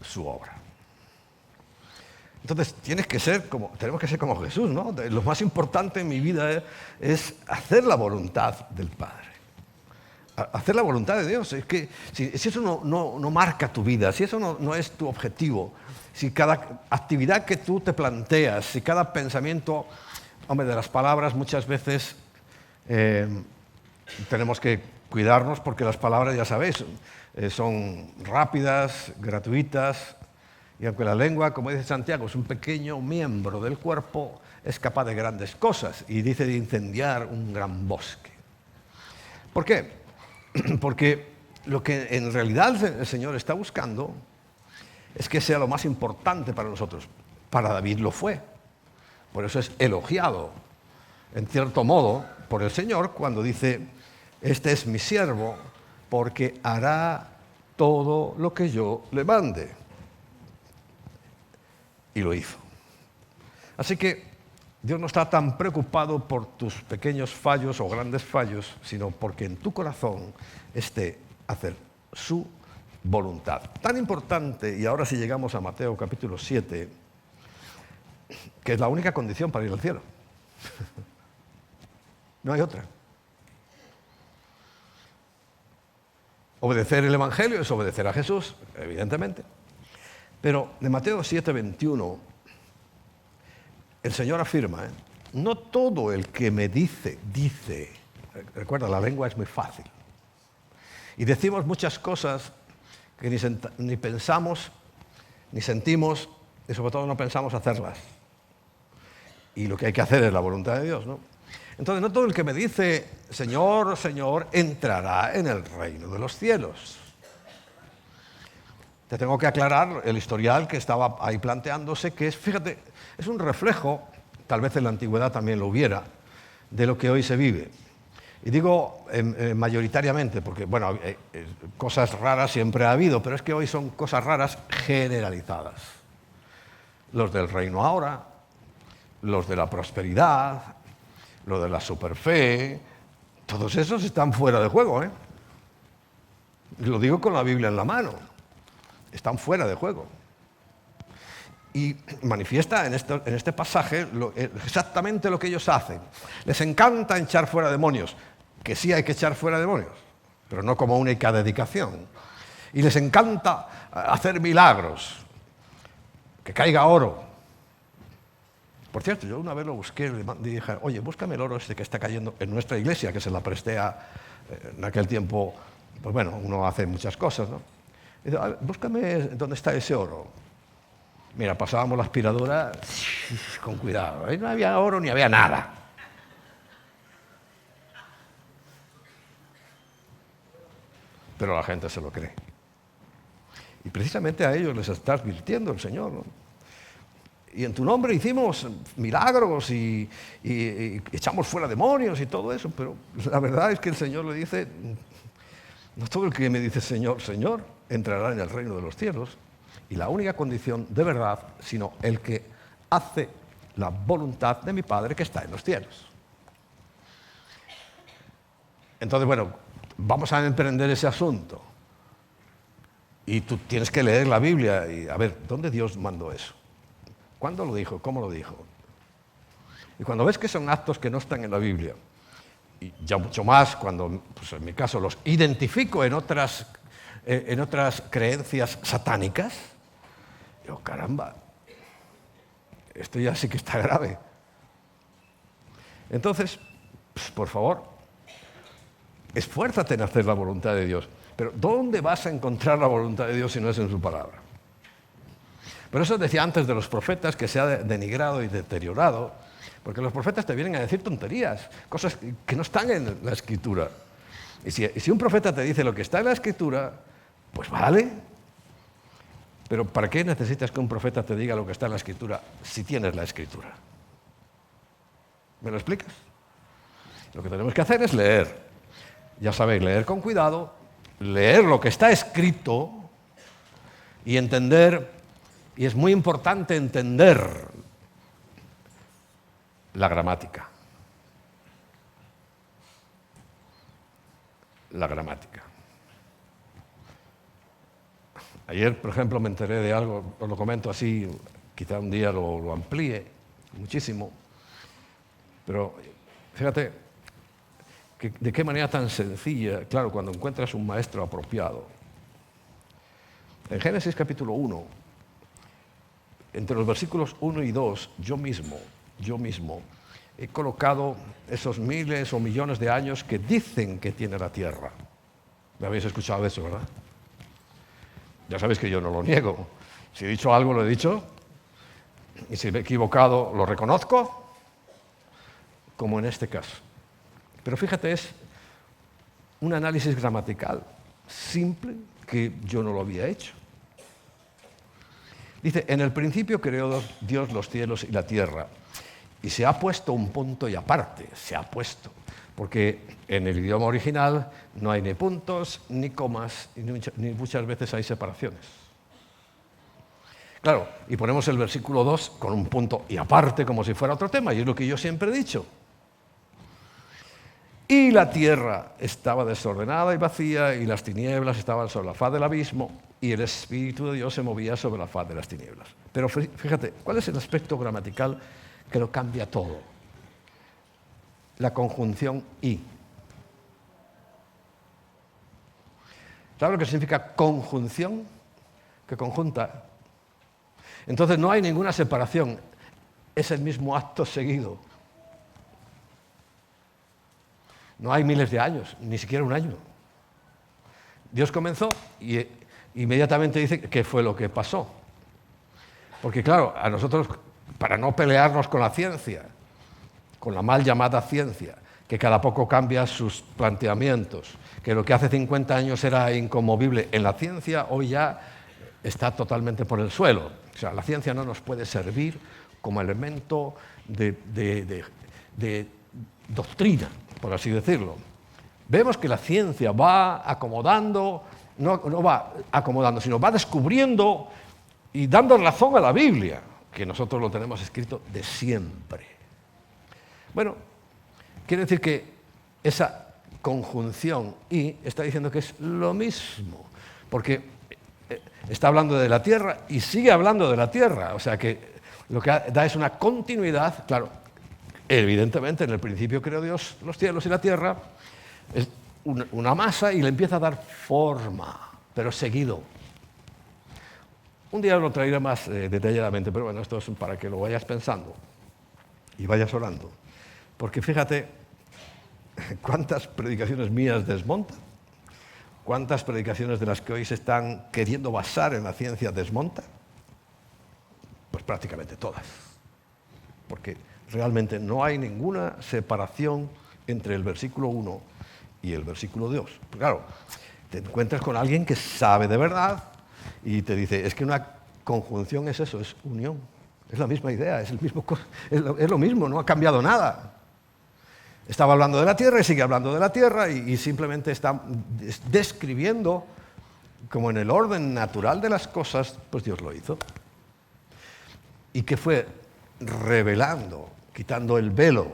su obra. Entonces, tenemos que ser como Jesús, ¿no? Lo más importante en mi vida es hacer la voluntad del Padre. Hacer la voluntad de Dios. Es que si eso no marca tu vida, si eso no es tu objetivo, si cada actividad que tú te planteas, si cada pensamiento, hombre, de las palabras muchas veces tenemos que cuidarnos porque las palabras, ya sabéis, son rápidas, gratuitas. Y aunque la lengua, como dice Santiago, es un pequeño miembro del cuerpo, es capaz de grandes cosas y dice de incendiar un gran bosque. ¿Por qué? Porque lo que en realidad el Señor está buscando es que sea lo más importante para nosotros. Para David lo fue. Por eso es elogiado, en cierto modo, por el Señor cuando dice, este es mi siervo porque hará todo lo que yo le mande. Y lo hizo. Así que Dios no está tan preocupado por tus pequeños fallos o grandes fallos, sino porque en tu corazón esté hacer su voluntad. Tan importante, y ahora si llegamos a Mateo capítulo 7, que es la única condición para ir al cielo. No hay otra. Obedecer el Evangelio es obedecer a Jesús, evidentemente. Pero de Mateo 7:21, el Señor afirma, no todo el que me dice. Recuerda, la lengua es muy fácil. Y decimos muchas cosas que ni pensamos, ni sentimos, y sobre todo no pensamos hacerlas. Y lo que hay que hacer es la voluntad de Dios, ¿no? Entonces, no todo el que me dice, Señor, Señor, entrará en el reino de los cielos. Te tengo que aclarar el historial que estaba ahí planteándose, que es, fíjate, es un reflejo, tal vez en la antigüedad también lo hubiera, de lo que hoy se vive. Y digo mayoritariamente, porque, bueno, cosas raras siempre ha habido, pero es que hoy son cosas raras generalizadas. Los del reino ahora, los de la prosperidad, los de la superfe, todos esos están fuera de juego, ¿eh? Lo digo con la Biblia en la mano. Están fuera de juego. Y manifiesta en este pasaje exactamente lo que ellos hacen. Les encanta echar fuera demonios, que sí hay que echar fuera demonios, pero no como única dedicación. Y les encanta hacer milagros, que caiga oro. Por cierto, yo una vez lo busqué y dije, oye, búscame el oro este que está cayendo en nuestra iglesia, que se la presté en aquel tiempo. Pues bueno, uno hace muchas cosas, ¿no? Y dice, búscame dónde está ese oro. Mira, pasábamos la aspiradora con cuidado. Ahí no había oro ni había nada. Pero la gente se lo cree. Y precisamente a ellos les está advirtiendo el Señor, ¿no? Y en tu nombre hicimos milagros y echamos fuera demonios y todo eso. Pero la verdad es que el Señor le dice, no todo el que me dice Señor, Señor, entrará en el reino de los cielos, y la única condición de verdad, sino el que hace la voluntad de mi Padre que está en los cielos. Entonces, bueno, vamos a emprender ese asunto. Y tú tienes que leer la Biblia y a ver, ¿dónde Dios mandó eso? ¿Cuándo lo dijo? ¿Cómo lo dijo? Y cuando ves que son actos que no están en la Biblia, y ya mucho más cuando, pues en mi caso, los identifico en otras creencias satánicas, digo, caramba, esto ya sí que está grave. Entonces, pues, por favor, esfuérzate en hacer la voluntad de Dios. Pero ¿dónde vas a encontrar la voluntad de Dios si no es en su palabra? Por eso decía antes de los profetas que se ha denigrado y deteriorado, porque los profetas te vienen a decir tonterías, cosas que no están en la Escritura. Y si un profeta te dice lo que está en la Escritura, pues vale. Pero ¿para qué necesitas que un profeta te diga lo que está en la Escritura si tienes la Escritura? ¿Me lo explicas? Lo que tenemos que hacer es leer. Ya sabéis, leer con cuidado, leer lo que está escrito y entender, y es muy importante entender la gramática. La gramática. Ayer, por ejemplo, me enteré de algo, os lo comento así, quizá un día lo amplíe muchísimo, pero fíjate, de qué manera tan sencilla, claro, cuando encuentras un maestro apropiado. En Génesis capítulo 1, entre los versículos 1 y 2, yo mismo, he colocado esos miles o millones de años que dicen que tiene la Tierra. ¿Me habéis escuchado eso, verdad? Ya sabéis que yo no lo niego. Si he dicho algo, lo he dicho. Y si me he equivocado, lo reconozco, como en este caso. Pero fíjate, es un análisis gramatical simple que yo no lo había hecho. Dice, en el principio creó Dios los cielos y la tierra. Y se ha puesto un punto y aparte, se ha puesto. Porque en el idioma original no hay ni puntos, ni comas, ni muchas veces hay separaciones. Claro, y ponemos el versículo 2 con un punto y aparte como si fuera otro tema, y es lo que yo siempre he dicho. Y la tierra estaba desordenada y vacía, y las tinieblas estaban sobre la faz del abismo, y el Espíritu de Dios se movía sobre la faz de las tinieblas. Pero fíjate, ¿cuál es el aspecto gramatical que lo cambia todo? La conjunción y. ¿Sabes lo que significa conjunción? Que conjunta. Entonces no hay ninguna separación, es el mismo acto seguido. No hay miles de años, ni siquiera un año. Dios comenzó y inmediatamente dice qué fue lo que pasó. Porque claro, a nosotros, para no pelearnos con la ciencia, con la mal llamada ciencia, que cada poco cambia sus planteamientos, que lo que hace 50 años era inconmovible en la ciencia, hoy ya está totalmente por el suelo. O sea, la ciencia no nos puede servir como elemento de doctrina, por así decirlo. Vemos que la ciencia va acomodando, no va acomodando, sino va descubriendo y dando razón a la Biblia, que nosotros lo tenemos escrito de siempre. Bueno, quiere decir que esa conjunción y está diciendo que es lo mismo, porque está hablando de la tierra y sigue hablando de la tierra, o sea que lo que da es una continuidad, claro. Evidentemente, en el principio creó Dios los cielos y la tierra, es una masa y le empieza a dar forma, pero seguido. Un día lo traeré más detalladamente, pero bueno, esto es para que lo vayas pensando y vayas orando. Porque fíjate, cuántas predicaciones mías desmontan, cuántas predicaciones de las que hoy se están queriendo basar en la ciencia desmontan. Pues prácticamente todas. Porque realmente no hay ninguna separación entre el versículo 1 y el versículo 2. Claro, te encuentras con alguien que sabe de verdad y te dice, es que una conjunción es eso, es unión. Es la misma idea, es lo mismo, no ha cambiado nada. Estaba hablando de la tierra y sigue hablando de la tierra y simplemente está describiendo como en el orden natural de las cosas, pues Dios lo hizo. Y que fue revelando, quitando el velo.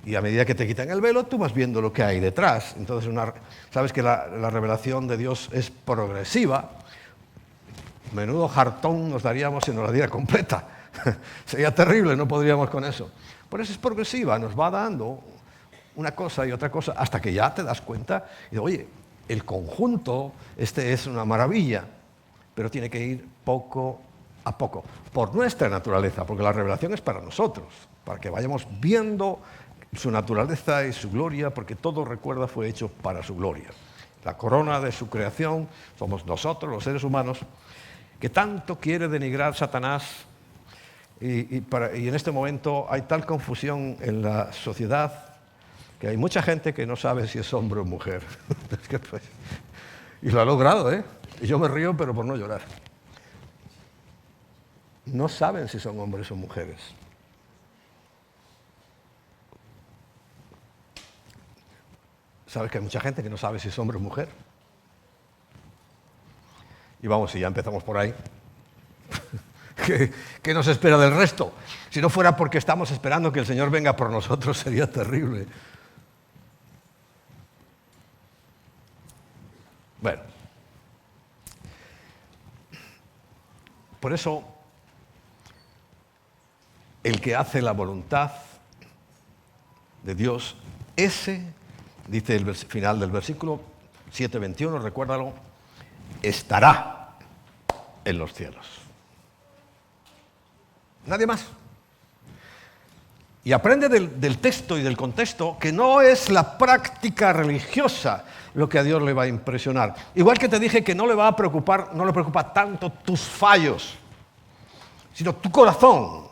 Y a medida que te quitan el velo, tú vas viendo lo que hay detrás. Entonces, sabes que la revelación de Dios es progresiva. Menudo jartón nos daríamos si nos la diera completa. Sería terrible, no podríamos con eso. Por eso es progresiva, nos va dando una cosa y otra cosa hasta que ya te das cuenta y oye, el conjunto es una maravilla, pero tiene que ir poco a poco, por nuestra naturaleza, porque la revelación es para nosotros, para que vayamos viendo su naturaleza y su gloria, porque todo, recuerda, fue hecho para su gloria. La corona de su creación somos nosotros, los seres humanos, que tanto quiere denigrar Satanás. Y en este momento hay tal confusión en la sociedad que hay mucha gente que no sabe si es hombre o mujer. Y lo ha logrado, ¿eh? Y yo me río, pero por no llorar. No saben si son hombres o mujeres. ¿Sabes que hay mucha gente que no sabe si es hombre o mujer? Y vamos, si ya empezamos por ahí, ¿qué nos espera del resto? Si no fuera porque estamos esperando que el Señor venga por nosotros, sería terrible. Bueno, por eso, el que hace la voluntad de Dios, ese, dice el final del versículo 7:21, recuérdalo, estará en los cielos. Nadie más. Y aprende del texto y del contexto que no es la práctica religiosa lo que a Dios le va a impresionar. Igual que te dije que no le va a preocupar, no le preocupa tanto tus fallos, sino tu corazón.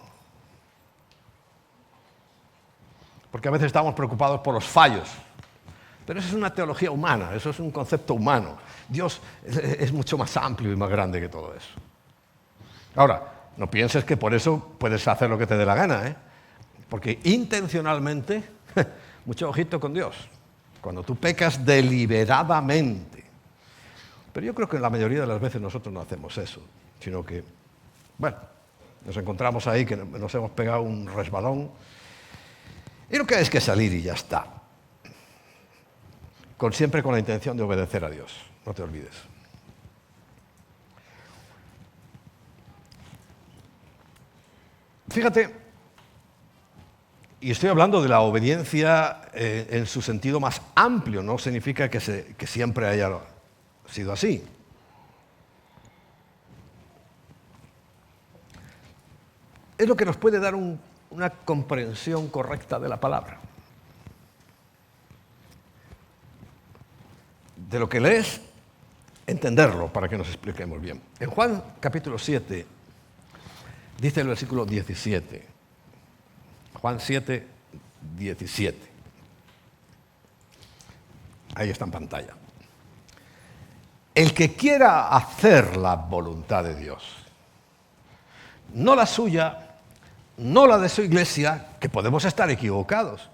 Porque a veces estamos preocupados por los fallos. Pero eso es una teología humana, eso es un concepto humano. Dios es mucho más amplio y más grande que todo eso. Ahora, no pienses que por eso puedes hacer lo que te dé la gana, ¿eh? Porque intencionalmente, mucho ojito con Dios, cuando tú pecas deliberadamente. Pero yo creo que la mayoría de las veces nosotros no hacemos eso, sino que, bueno, nos encontramos ahí que nos hemos pegado un resbalón y lo que hay es que salir y ya está. Siempre con la intención de obedecer a Dios, no te olvides. Fíjate, y estoy hablando de la obediencia en su sentido más amplio, no significa que siempre haya sido así. Es lo que nos puede dar una comprensión correcta de la palabra. De lo que lees, entenderlo para que nos expliquemos bien. En Juan capítulo 7, dice el versículo 17. Juan 7, 17. Ahí está en pantalla. El que quiera hacer la voluntad de Dios, no la suya, no la de su iglesia, que podemos estar equivocados,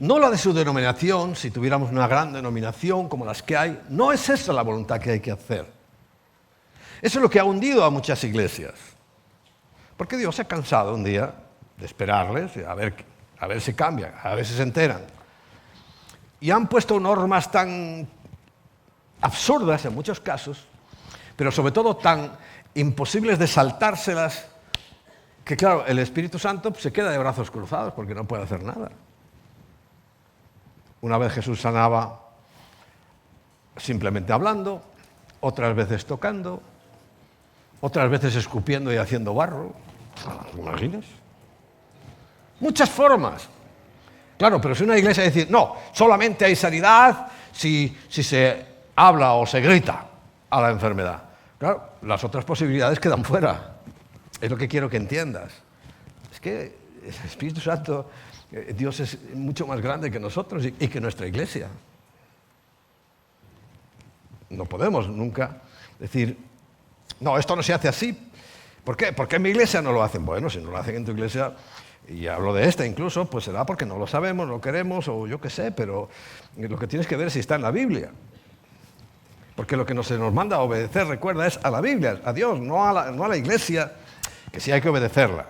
no la de su denominación, si tuviéramos una gran denominación como las que hay, no es esa la voluntad que hay que hacer. Eso es lo que ha hundido a muchas iglesias. Porque Dios se ha cansado un día de esperarles, a ver si cambian, a ver si se enteran. Y han puesto normas tan absurdas en muchos casos, pero sobre todo tan imposibles de saltárselas, que claro, el Espíritu Santo se queda de brazos cruzados porque no puede hacer nada. Una vez Jesús sanaba simplemente hablando, otras veces tocando, otras veces escupiendo y haciendo barro. ¿Te imaginas? Muchas formas. Claro, pero si una iglesia dice, no, solamente hay sanidad si se habla o se grita a la enfermedad. Claro, las otras posibilidades quedan fuera. Es lo que quiero que entiendas. Es que el Espíritu Santo, Dios es mucho más grande que nosotros y que nuestra iglesia. No podemos nunca decir, no, esto no se hace así. ¿Por qué? Porque en mi iglesia no lo hacen. Bueno, si no lo hacen en tu iglesia, y hablo de esta incluso, pues será porque no lo sabemos, no lo queremos, o yo qué sé, pero lo que tienes que ver es si está en la Biblia. Porque lo que se nos manda a obedecer, recuerda, es a la Biblia, a Dios, no a la Iglesia, que sí hay que obedecerla.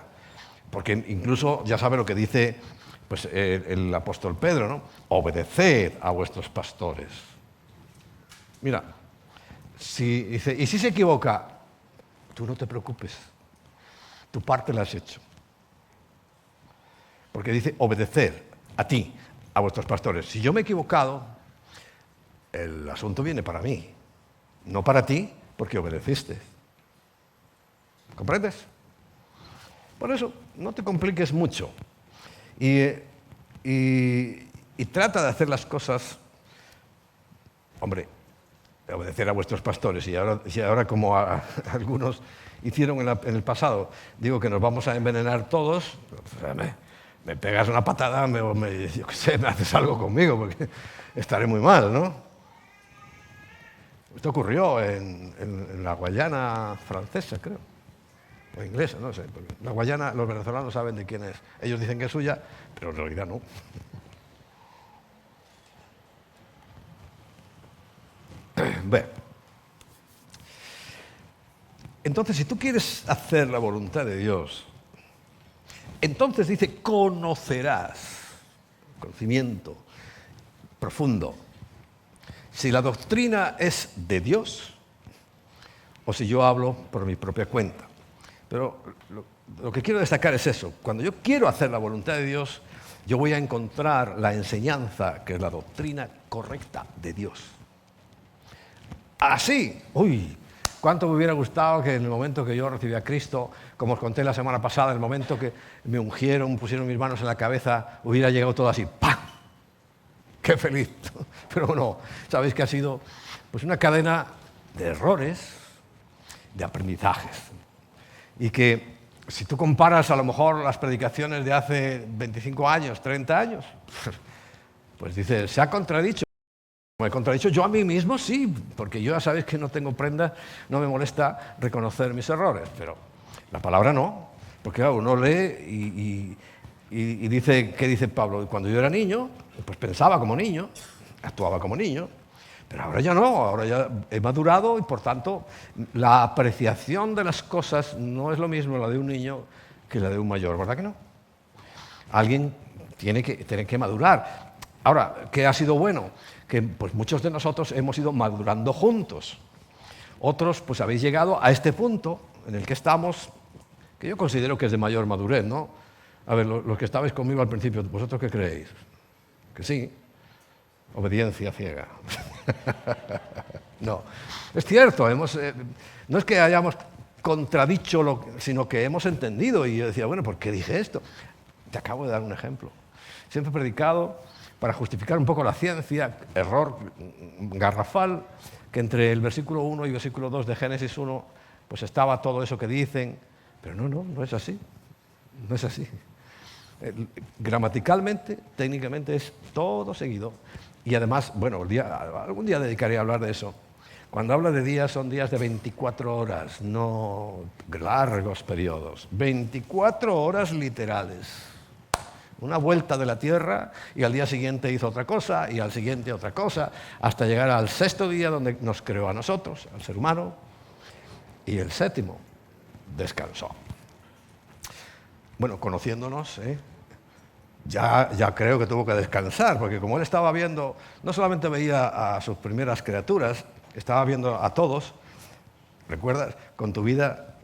Porque incluso ya sabe lo que dice pues, el apóstol Pedro, ¿no? Obedeced a vuestros pastores. Mira, dice, y si se equivoca, tú no te preocupes, tu parte la has hecho. Porque dice obedecer a ti, a vuestros pastores. Si yo me he equivocado, el asunto viene para mí, no para ti, porque obedeciste. ¿Comprendes? Por eso, no te compliques mucho. Y trata de hacer las cosas, hombre, obedecer a vuestros pastores. Y ahora como algunos hicieron en el pasado, digo que nos vamos a envenenar todos, o sea, me pegas una patada, yo qué sé, me haces algo conmigo, porque estaré muy mal, ¿no? Esto ocurrió en la Guayana francesa, creo, o inglesa, no sé. Porque la Guayana, los venezolanos saben de quién es. Ellos dicen que es suya, pero en realidad no. Bueno. Entonces, si tú quieres hacer la voluntad de Dios, entonces dice, conocerás, conocimiento profundo, si la doctrina es de Dios o si yo hablo por mi propia cuenta. Pero lo que quiero destacar es eso. Cuando yo quiero hacer la voluntad de Dios, yo voy a encontrar la enseñanza, que es la doctrina correcta de Dios. Así, cuánto me hubiera gustado que en el momento que yo recibí a Cristo, como os conté la semana pasada, en el momento que me ungieron, pusieron mis manos en la cabeza, hubiera llegado todo así, ¡pam! ¡Qué feliz! Pero no, sabéis que ha sido pues una cadena de errores, de aprendizajes. Y que si tú comparas a lo mejor las predicaciones de hace 25 años, 30 años, pues dices, se ha contradicho. Me he contradicho yo a mí mismo, sí, porque yo ya sabéis que no tengo prenda, no me molesta reconocer mis errores, pero la palabra no, porque claro, uno lee y dice, ¿qué dice Pablo? Cuando yo era niño, pues pensaba como niño, actuaba como niño, pero ahora ya no, ahora ya he madurado y por tanto la apreciación de las cosas no es lo mismo la de un niño que la de un mayor, ¿verdad que no? Alguien tiene que madurar. Ahora, ¿qué ha sido bueno? Que pues muchos de nosotros hemos ido madurando juntos. Otros pues habéis llegado a este punto en el que estamos, que yo considero que es de mayor madurez, ¿no? A ver, los que estabais conmigo al principio, ¿vosotros qué creéis? Que sí. Obediencia ciega. No. Es cierto, no es que hayamos contradicho, sino que hemos entendido. Y yo decía, bueno, ¿por qué dije esto? Te acabo de dar un ejemplo. Siempre he predicado para justificar un poco la ciencia, error garrafal, que entre el versículo 1 y versículo 2 de Génesis 1, pues estaba todo eso que dicen, pero no es así, no es así. Gramaticalmente, técnicamente es todo seguido. Y además, bueno, algún día dedicaré a hablar de eso. Cuando habla de días, son días de 24 horas, no largos periodos, 24 horas literales. Una vuelta de la tierra y al día siguiente hizo otra cosa y al siguiente otra cosa, hasta llegar al sexto día donde nos creó a nosotros, al ser humano, y el séptimo descansó. Bueno, conociéndonos, ya creo que tuvo que descansar, porque como él estaba viendo, no solamente veía a sus primeras criaturas, estaba viendo a todos. ¿Recuerdas? Con tu vida,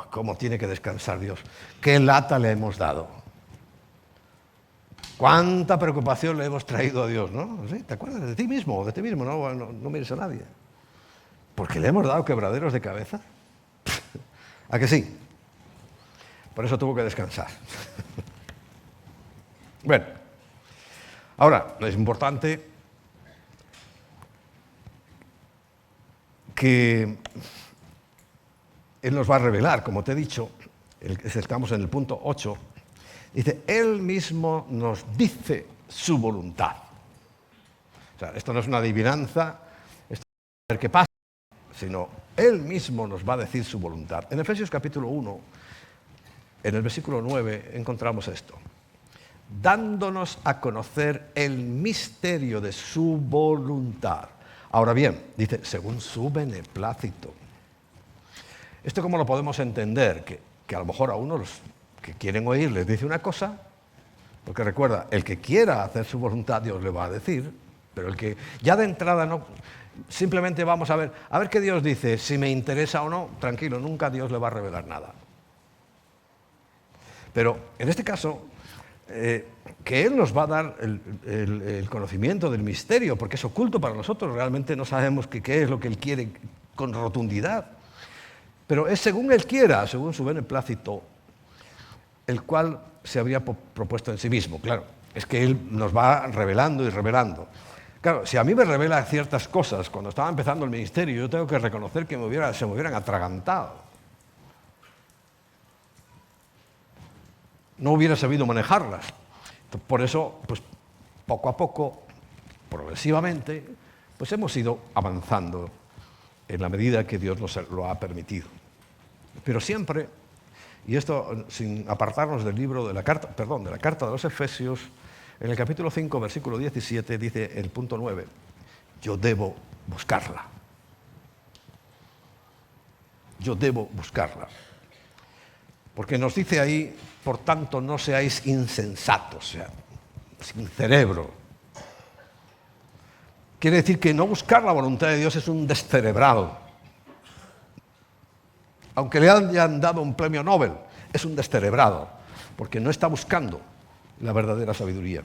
cómo tiene que descansar Dios. ¿Qué lata le hemos dado? ¿Cuánta preocupación le hemos traído a Dios, no? ¿Sí? ¿Te acuerdas de ti mismo? De ti mismo, no mires a nadie. ¿Porque le hemos dado quebraderos de cabeza? ¿A que sí? Por eso tuvo que descansar. Bueno, ahora, es importante que Él nos va a revelar, como te he dicho, estamos en el punto 8, dice, Él mismo nos dice su voluntad. O sea, esto no es una adivinanza, esto no es ver qué pasa, sino Él mismo nos va a decir su voluntad. En Efesios capítulo 1, en el versículo 9, encontramos esto. Dándonos a conocer el misterio de su voluntad. Ahora bien, dice, según su beneplácito. ¿Esto cómo lo podemos entender? Que a lo mejor a uno los que quieren oír les dice una cosa, porque recuerda, el que quiera hacer su voluntad Dios le va a decir, pero el que ya de entrada no, simplemente vamos a ver qué Dios dice, si me interesa o no, tranquilo, nunca Dios le va a revelar nada. Pero en este caso, que Él nos va a dar el conocimiento del misterio, porque es oculto para nosotros, realmente no sabemos qué es lo que Él quiere con rotundidad. Pero es según Él quiera, según su beneplácito, el cual se habría propuesto en sí mismo. Claro, es que Él nos va revelando y revelando. Claro, si a mí me revela ciertas cosas cuando estaba empezando el ministerio, yo tengo que reconocer que se me hubieran atragantado. No hubiera sabido manejarlas. Por eso, pues poco a poco, progresivamente, pues hemos ido avanzando en la medida que Dios nos lo ha permitido. Pero siempre, y esto sin apartarnos del libro de la carta de los Efesios, en el capítulo 5, versículo 17, dice el punto 9, yo debo buscarla. Yo debo buscarla. Porque nos dice ahí, por tanto, no seáis insensatos, o sea, sin cerebro. Quiere decir que no buscar la voluntad de Dios es un descerebrado. Aunque le hayan dado un premio Nobel, es un descerebrado, porque no está buscando la verdadera sabiduría.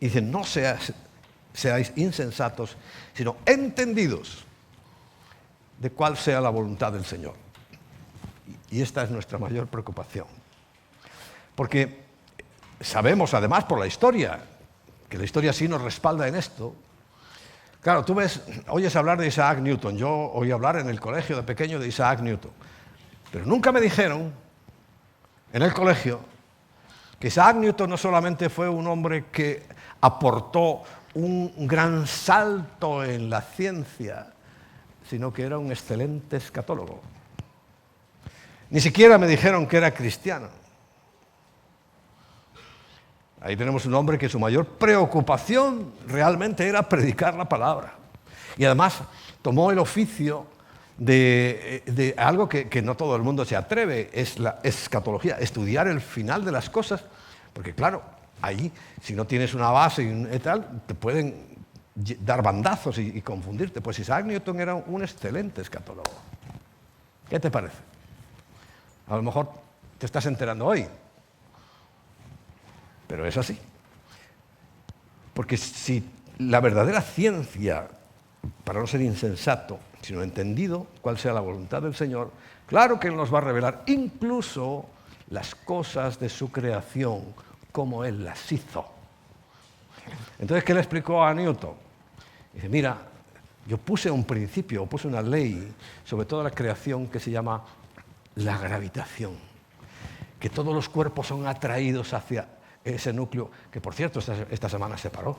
Y dice, no seáis insensatos, sino entendidos de cuál sea la voluntad del Señor. Y esta es nuestra mayor preocupación. Porque sabemos, además, por la historia, que la historia sí nos respalda en esto. Claro, tú oyes hablar de Isaac Newton. Yo oí hablar en el colegio de pequeño de Isaac Newton. Pero nunca me dijeron, en el colegio, que Isaac Newton no solamente fue un hombre que aportó un gran salto en la ciencia, sino que era un excelente escatólogo. Ni siquiera me dijeron que era cristiano. Ahí tenemos un hombre que su mayor preocupación realmente era predicar la palabra. Y además tomó el oficio de algo que no todo el mundo se atreve, es la escatología, estudiar el final de las cosas, porque claro, ahí si no tienes una base y tal, te pueden dar bandazos y confundirte. Pues Isaac Newton era un excelente escatólogo. ¿Qué te parece? A lo mejor te estás enterando hoy, pero es así. Porque si la verdadera ciencia, para no ser insensato, sino entendido cuál sea la voluntad del Señor, claro que Él nos va a revelar incluso las cosas de su creación, como Él las hizo. Entonces, ¿qué le explicó a Newton? Dice, mira, yo puse un principio, puse una ley sobre toda la creación que se llama la gravitación, que todos los cuerpos son atraídos hacia ese núcleo, que por cierto esta semana se paró.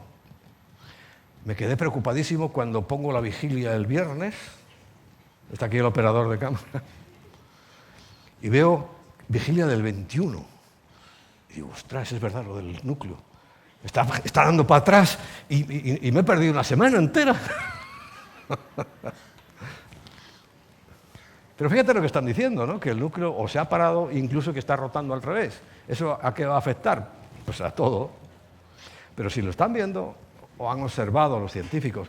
Me quedé preocupadísimo cuando pongo la vigilia el viernes, está aquí el operador de cámara, y veo vigilia del 21. Y digo, ostras, es verdad lo del núcleo. Está dando para atrás y me he perdido una semana entera. Pero fíjate lo que están diciendo, ¿no? Que el núcleo o se ha parado, incluso que está rotando al revés. ¿Eso a qué va a afectar? Pues a todo. Pero si lo están viendo o han observado los científicos,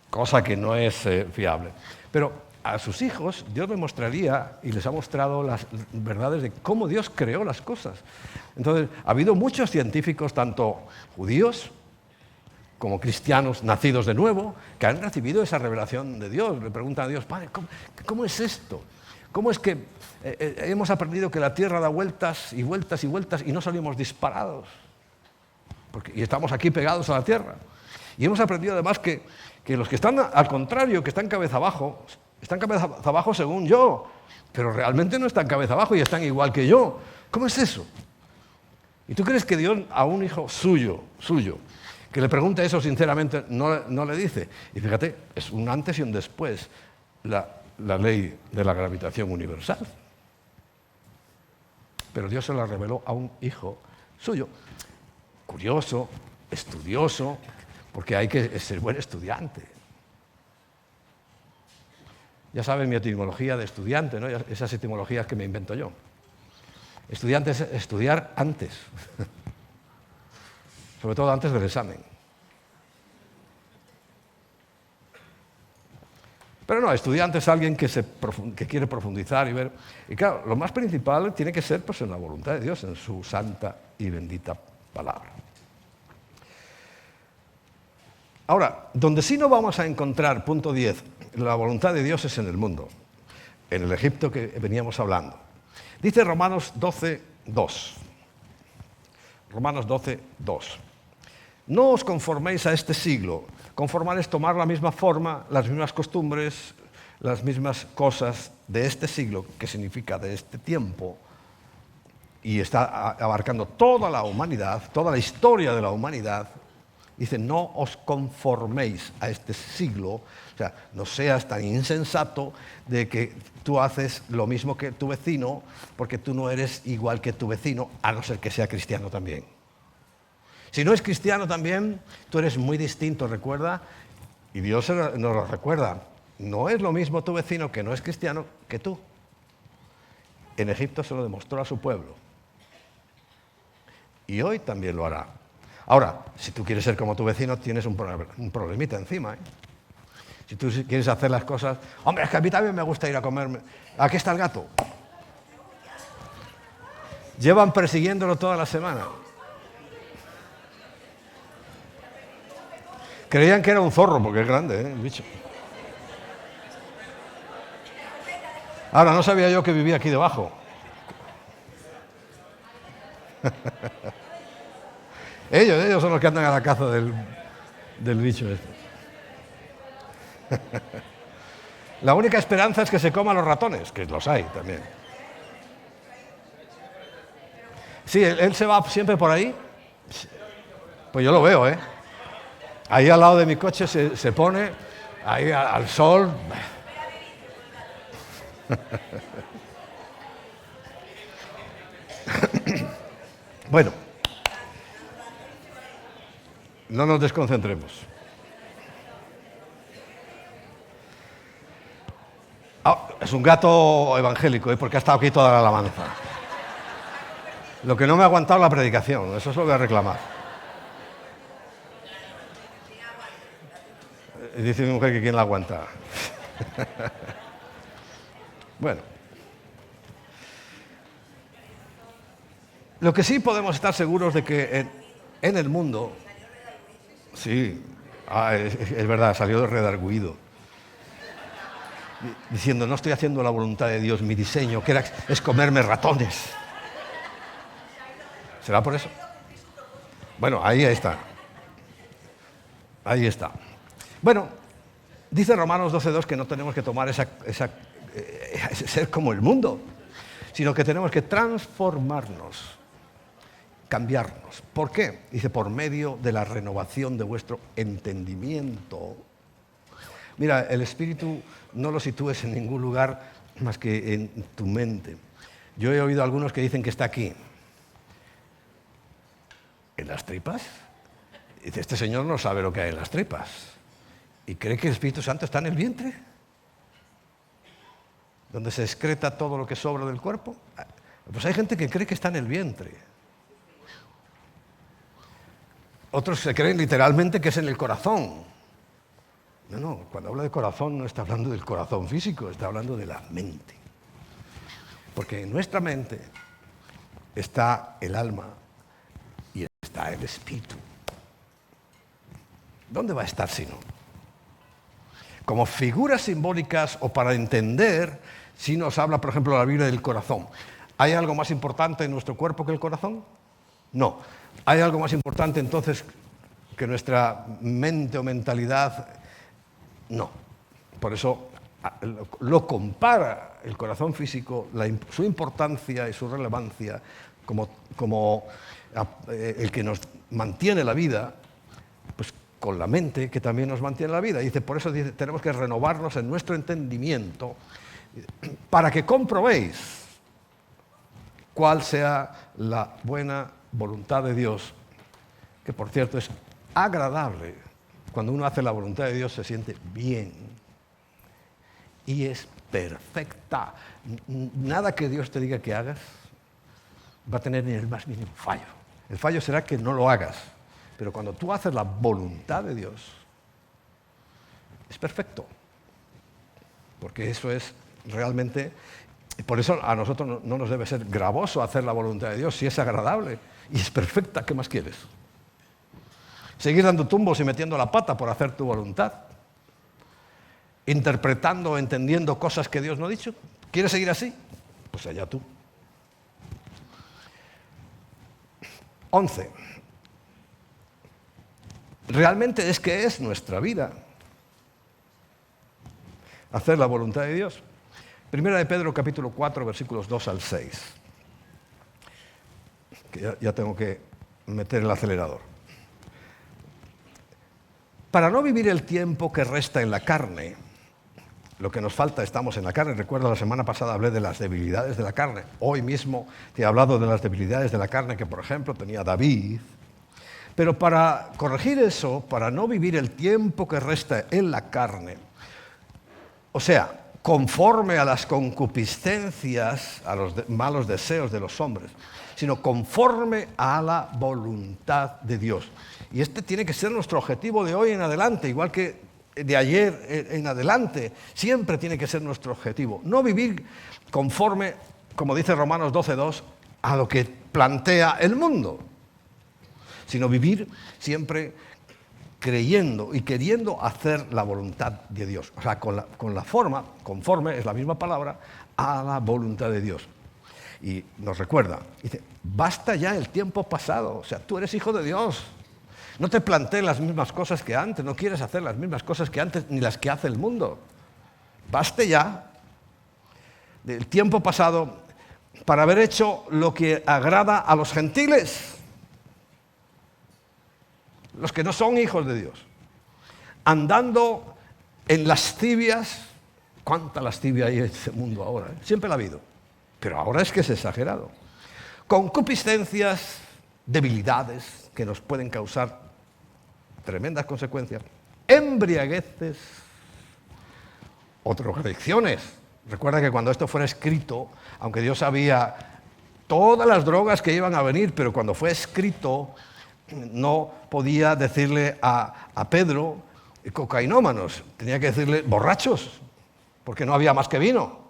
cosa que no es fiable. Pero a sus hijos Dios les mostraría y les ha mostrado las verdades de cómo Dios creó las cosas. Entonces, ha habido muchos científicos, tanto judíos como cristianos nacidos de nuevo, que han recibido esa revelación de Dios. Le preguntan a Dios, Padre, ¿cómo es esto? ¿Cómo es que hemos aprendido que la Tierra da vueltas y vueltas y vueltas y no salimos disparados? Y estamos aquí pegados a la Tierra. Y hemos aprendido además que los que están al contrario, que están cabeza abajo según yo, pero realmente no están cabeza abajo y están igual que yo. ¿Cómo es eso? ¿Y tú crees que Dios a un hijo suyo, que le pregunta eso sinceramente, no le dice? Y fíjate, es un antes y un después la ley de la gravitación universal. Pero Dios se la reveló a un hijo suyo, curioso, estudioso, porque hay que ser buen estudiante. Ya saben mi etimología de estudiante, ¿no? Esas etimologías que me invento yo. Estudiante es estudiar antes, sobre todo antes del examen. Pero no, estudiante es alguien que quiere profundizar y ver. Y claro, lo más principal tiene que ser pues, en la voluntad de Dios, en su santa y bendita palabra. Ahora, donde sí no vamos a encontrar, punto 10, la voluntad de Dios es en el mundo, en el Egipto que veníamos hablando. Dice Romanos 12, 2. Romanos 12, 2. No os conforméis a este siglo. Conformar es tomar la misma forma, las mismas costumbres, las mismas cosas de este siglo, que significa de este tiempo, y está abarcando toda la humanidad, toda la historia de la humanidad. Dice, no os conforméis a este siglo, o sea, no seas tan insensato de que tú haces lo mismo que tu vecino, porque tú no eres igual que tu vecino, a no ser que sea cristiano también. Si no es cristiano también, tú eres muy distinto, recuerda, y Dios nos lo recuerda. No es lo mismo tu vecino que no es cristiano que tú. En Egipto se lo demostró a su pueblo. Y hoy también lo hará. Ahora, si tú quieres ser como tu vecino, tienes un problemita encima, ¿eh? Si tú quieres hacer las cosas... Hombre, es que a mí también me gusta ir a comerme... Aquí está el gato. Llevan persiguiéndolo toda la semana. Creían que era un zorro, porque es grande, el bicho. Ahora, no sabía yo que vivía aquí debajo. Ellos son los que andan a la caza del bicho este. La única esperanza es que se coman los ratones, que los hay también. Sí, él se va siempre por ahí. Pues yo lo veo, ¿eh? Ahí al lado de mi coche se pone, ahí al sol. Bueno, no nos desconcentremos. Es un gato evangélico, porque ha estado aquí toda la alabanza. Lo que no me ha aguantado la predicación, eso es lo que voy a reclamar. Dice mi mujer que quién la aguanta. Bueno. Lo que sí podemos estar seguros de que en el mundo... Sí, es verdad, salió redarguido. Diciendo, no estoy haciendo la voluntad de Dios, mi diseño, que es comerme ratones. ¿Será por eso? Bueno, ahí está. Ahí está. Bueno, dice Romanos 12.2 que no tenemos que tomar ser como el mundo, sino que tenemos que transformarnos, cambiarnos. ¿Por qué? Dice, por medio de la renovación de vuestro entendimiento. Mira, el espíritu no lo sitúes en ningún lugar más que en tu mente. Yo he oído a algunos que dicen que está aquí. ¿En las tripas? Dice, este señor no sabe lo que hay en las tripas. ¿Y cree que el Espíritu Santo está en el vientre? ¿Donde se excreta todo lo que sobra del cuerpo? Pues hay gente que cree que está en el vientre. Otros se creen literalmente que es en el corazón. No, cuando habla de corazón no está hablando del corazón físico, está hablando de la mente. Porque en nuestra mente está el alma y está el espíritu. ¿Dónde va a estar si no? Como figuras simbólicas o para entender, si nos habla, por ejemplo, la Biblia del corazón. ¿Hay algo más importante en nuestro cuerpo que el corazón? No. ¿Hay algo más importante entonces que nuestra mente o mentalidad? No. Por eso lo compara el corazón físico, su importancia y su relevancia como el que nos mantiene la vida, pues con la mente que también nos mantiene la vida. Dice, por eso dice, tenemos que renovarnos en nuestro entendimiento para que comprobéis cuál sea la buena voluntad de Dios, que por cierto es agradable. Cuando uno hace la voluntad de Dios se siente bien y es perfecta. Nada que Dios te diga que hagas va a tener ni el más mínimo fallo. El fallo será que no lo hagas. Pero cuando tú haces la voluntad de Dios, es perfecto. Porque eso es realmente... Por eso a nosotros no nos debe ser gravoso hacer la voluntad de Dios, si es agradable y es perfecta, ¿qué más quieres? Seguir dando tumbos y metiendo la pata por hacer tu voluntad, interpretando, entendiendo cosas que Dios no ha dicho. ¿Quieres seguir así? Pues allá tú. 11. Realmente es que es nuestra vida hacer la voluntad de Dios. Primera de Pedro, capítulo 4, versículos 2 al 6. Que ya tengo que meter el acelerador. Para no vivir el tiempo que resta en la carne, lo que nos falta, estamos en la carne. Recuerda, la semana pasada hablé de las debilidades de la carne. Hoy mismo te he hablado de las debilidades de la carne que, por ejemplo, tenía David. Pero para corregir eso, para no vivir el tiempo que resta en la carne, o sea, conforme a las concupiscencias, a los malos deseos de los hombres, sino conforme a la voluntad de Dios. Y este tiene que ser nuestro objetivo de hoy en adelante, igual que de ayer en adelante, siempre tiene que ser nuestro objetivo. No vivir conforme, como dice Romanos 12:2, a lo que plantea el mundo, sino vivir siempre creyendo y queriendo hacer la voluntad de Dios. O sea, con la forma, conforme, es la misma palabra, a la voluntad de Dios. Y nos recuerda, dice, basta ya el tiempo pasado, o sea, tú eres hijo de Dios. No te plantees las mismas cosas que antes, no quieres hacer las mismas cosas que antes, ni las que hace el mundo. Baste ya del tiempo pasado para haber hecho lo que agrada a los gentiles, los que no son hijos de Dios, andando en lascivias. ¿Cuánta lascivia hay en este mundo ahora? Siempre la ha habido, pero ahora es que es exagerado. Concupiscencias, debilidades que nos pueden causar tremendas consecuencias, embriagueces o drogadicciones. Recuerda que cuando esto fuera escrito, aunque Dios sabía todas las drogas que iban a venir, pero cuando fue escrito no podía decirle a Pedro cocainómanos, tenía que decirle borrachos, porque no había más que vino.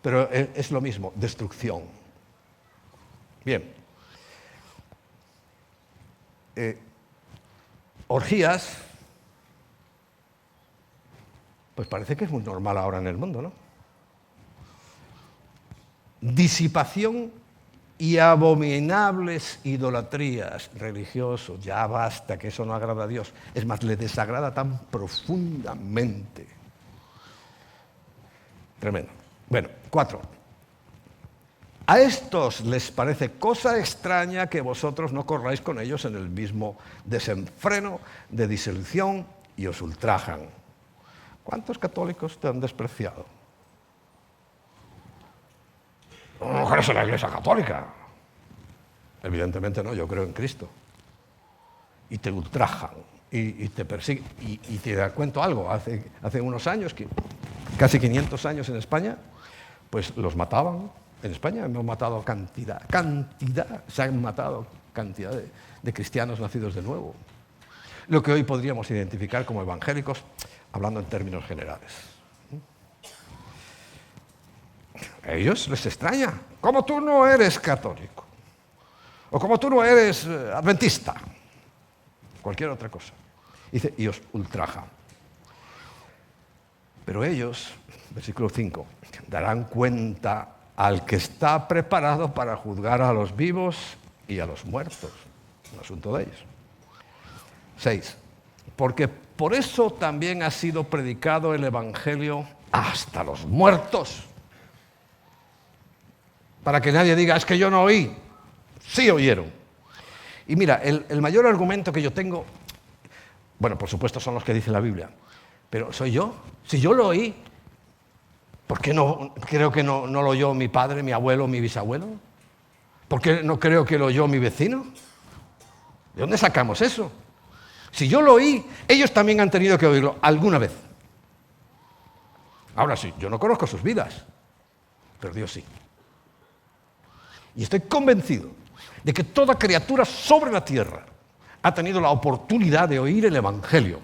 Pero es lo mismo, destrucción. Bien. Orgías, pues parece que es muy normal ahora en el mundo, ¿no? Disipación y abominables idolatrías religiosos. Ya basta, que eso no agrada a Dios. Es más, le desagrada tan profundamente. Tremendo. Bueno, 4. A estos les parece cosa extraña que vosotros no corráis con ellos en el mismo desenfreno de disolución y os ultrajan. ¿Cuántos católicos te han despreciado? No crees en la Iglesia Católica. Evidentemente no, yo creo en Cristo. Y te ultrajan y te persiguen. Y te cuento algo, hace unos años, casi 500 años en España, pues los mataban. En España hemos matado cantidad, se han matado cantidad de cristianos nacidos de nuevo. Lo que hoy podríamos identificar como evangélicos, hablando en términos generales. A ellos les extraña. Como tú no eres católico, o como tú no eres adventista, cualquier otra cosa. Dice, y os ultrajan. Pero ellos, versículo 5, darán cuenta al que está preparado para juzgar a los vivos y a los muertos. Un asunto de ellos. 6. Porque por eso también ha sido predicado el Evangelio hasta los muertos. Para que nadie diga, es que yo no oí. Sí oyeron. Y mira, el mayor argumento que yo tengo, bueno, por supuesto son los que dice la Biblia, pero soy yo. Si yo lo oí, ¿por qué no creo que no lo oyó mi padre, mi abuelo, mi bisabuelo? ¿Por qué no creo que lo oyó mi vecino? ¿De dónde sacamos eso? Si yo lo oí, ellos también han tenido que oírlo alguna vez. Ahora sí, yo no conozco sus vidas, pero Dios sí. Y estoy convencido de que toda criatura sobre la tierra ha tenido la oportunidad de oír el Evangelio,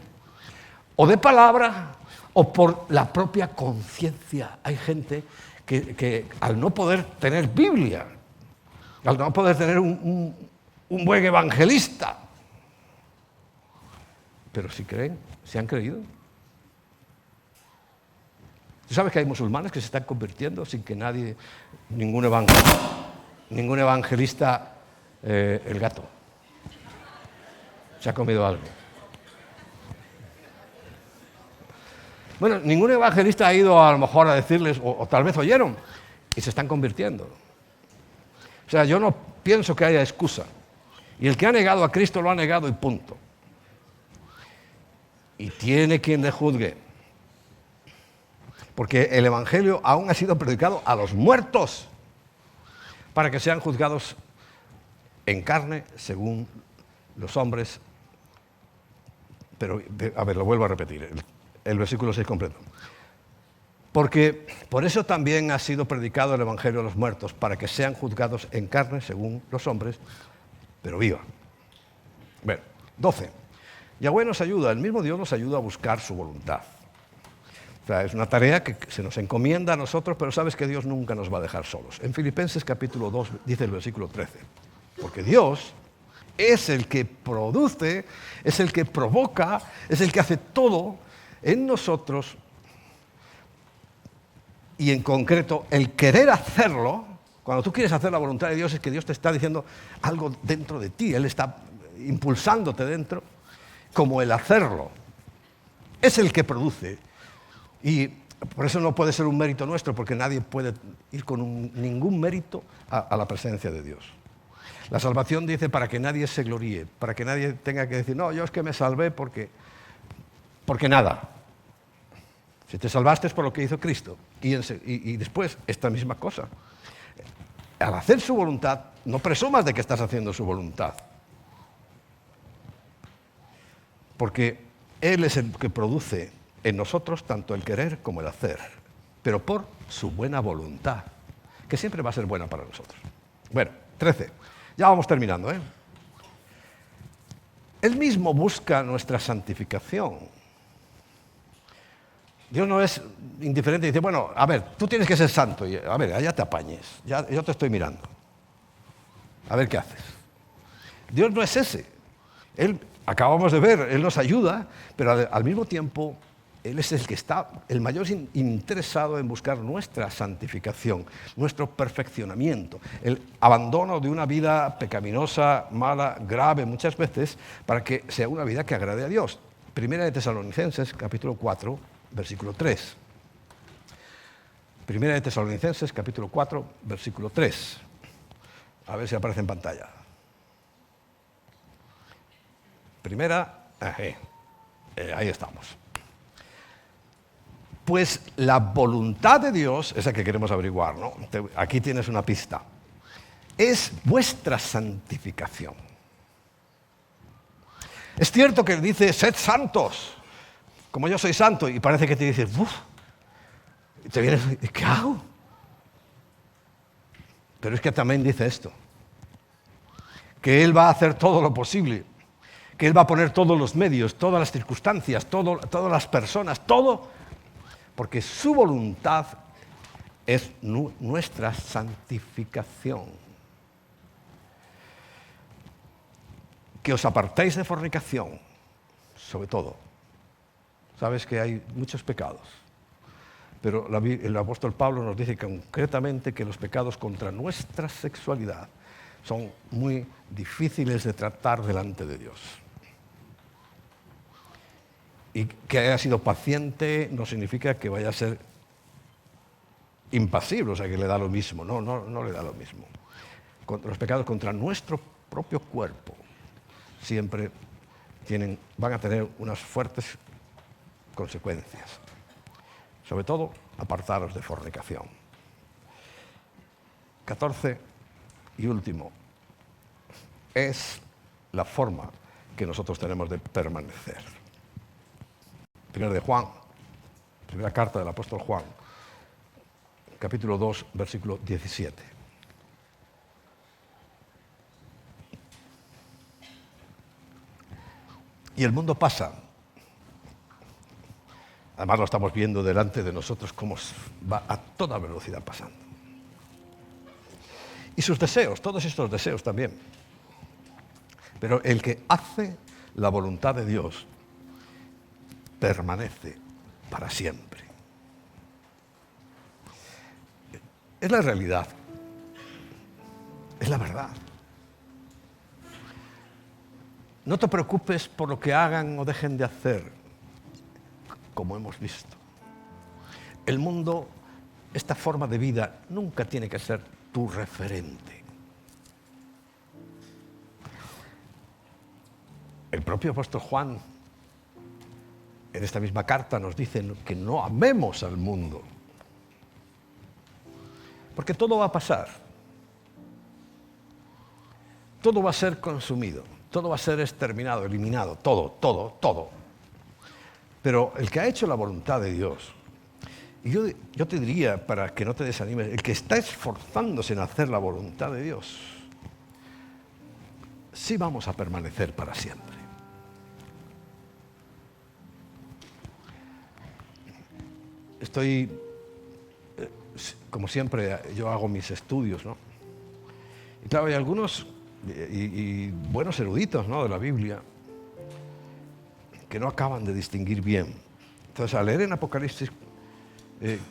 o de palabra, o por la propia conciencia. Hay gente que al no poder tener Biblia, al no poder tener un buen evangelista, pero si creen, si han creído. ¿Tú sabes que hay musulmanes que se están convirtiendo sin que nadie, ningún evangelista, el gato se ha comido algo? Bueno, ningún evangelista ha ido a lo mejor a decirles, o tal vez oyeron, y se están convirtiendo. O sea, yo no pienso que haya excusa. Y el que ha negado a Cristo lo ha negado y punto. Y tiene quien le juzgue. Porque el Evangelio aún ha sido predicado a los muertos para que sean juzgados en carne según los hombres. Pero, a ver, lo vuelvo a repetir, el versículo 6 completo. Porque por eso también ha sido predicado el Evangelio a los muertos, para que sean juzgados en carne según los hombres, pero viva. Bueno, 12. Yahweh nos ayuda, el mismo Dios nos ayuda a buscar su voluntad. O sea, es una tarea que se nos encomienda a nosotros, pero sabes que Dios nunca nos va a dejar solos. En Filipenses capítulo 2 dice el versículo 13, porque Dios es el que produce, es el que provoca, es el que hace todo en nosotros, y en concreto el querer hacerlo. Cuando tú quieres hacer la voluntad de Dios es que Dios te está diciendo algo dentro de ti, Él está impulsándote dentro, como el hacerlo. Es el que produce. Y por eso no puede ser un mérito nuestro, porque nadie puede ir con ningún mérito a la presencia de Dios. La salvación dice para que nadie se gloríe, para que nadie tenga que decir, no, yo es que me salvé porque nada. Si te salvaste es por lo que hizo Cristo. Y después, esta misma cosa. Al hacer su voluntad, no presumas de que estás haciendo su voluntad. Porque Él es el que produce en nosotros tanto el querer como el hacer, pero por su buena voluntad, que siempre va a ser buena para nosotros. Bueno, 13. Ya vamos terminando, ¿eh? Él mismo busca nuestra santificación. Dios no es indiferente y dice, bueno, a ver, tú tienes que ser santo, y, a ver, allá te apañes, yo te estoy mirando. A ver qué haces. Dios no es ese. Él, acabamos de ver, Él nos ayuda, pero al mismo tiempo, Él es el que está, el mayor interesado en buscar nuestra santificación, nuestro perfeccionamiento, el abandono de una vida pecaminosa, mala, grave muchas veces, para que sea una vida que agrade a Dios. Primera de Tesalonicenses, capítulo 4, versículo 3. Primera de Tesalonicenses, capítulo 4, versículo 3. A ver si aparece en pantalla. Primera, ahí estamos. Pues la voluntad de Dios, esa que queremos averiguar, ¿no? Aquí tienes una pista. Es vuestra santificación. Es cierto que dice, sed santos, como yo soy santo, y parece que te dices, uff, te vienes, ¿qué hago? Pero es que también dice esto, que Él va a hacer todo lo posible, que Él va a poner todos los medios, todas las circunstancias, todas las personas, todo, porque su voluntad es nuestra santificación. Que os apartéis de fornicación, sobre todo. Sabes que hay muchos pecados, pero el apóstol Pablo nos dice concretamente que los pecados contra nuestra sexualidad son muy difíciles de tratar delante de Dios. Y que haya sido paciente no significa que vaya a ser impasible, o sea, que le da lo mismo. No le da lo mismo. Los pecados contra nuestro propio cuerpo siempre van a tener unas fuertes consecuencias. Sobre todo, apartaros de fornicación. 14 y último, es la forma que nosotros tenemos de permanecer. Primero de Juan, Primera carta del apóstol Juan, capítulo 2, versículo 17. Y el mundo pasa. Además lo estamos viendo delante de nosotros cómo va a toda velocidad pasando. Y sus deseos, todos estos deseos también. Pero el que hace la voluntad de Dios permanece para siempre. Es la realidad. Es la verdad. No te preocupes por lo que hagan o dejen de hacer, como hemos visto. El mundo, esta forma de vida, nunca tiene que ser tu referente. El propio apóstol Juan, en esta misma carta, nos dice que no amemos al mundo. Porque todo va a pasar. Todo va a ser consumido. Todo va a ser exterminado, eliminado. Todo. Pero el que ha hecho la voluntad de Dios, y yo te diría, para que no te desanimes, el que está esforzándose en hacer la voluntad de Dios, sí vamos a permanecer para siempre. Estoy, como siempre, yo hago mis estudios, ¿no? Y claro, hay algunos y buenos eruditos, ¿no?, de la Biblia que no acaban de distinguir bien. Entonces, al leer en Apocalipsis,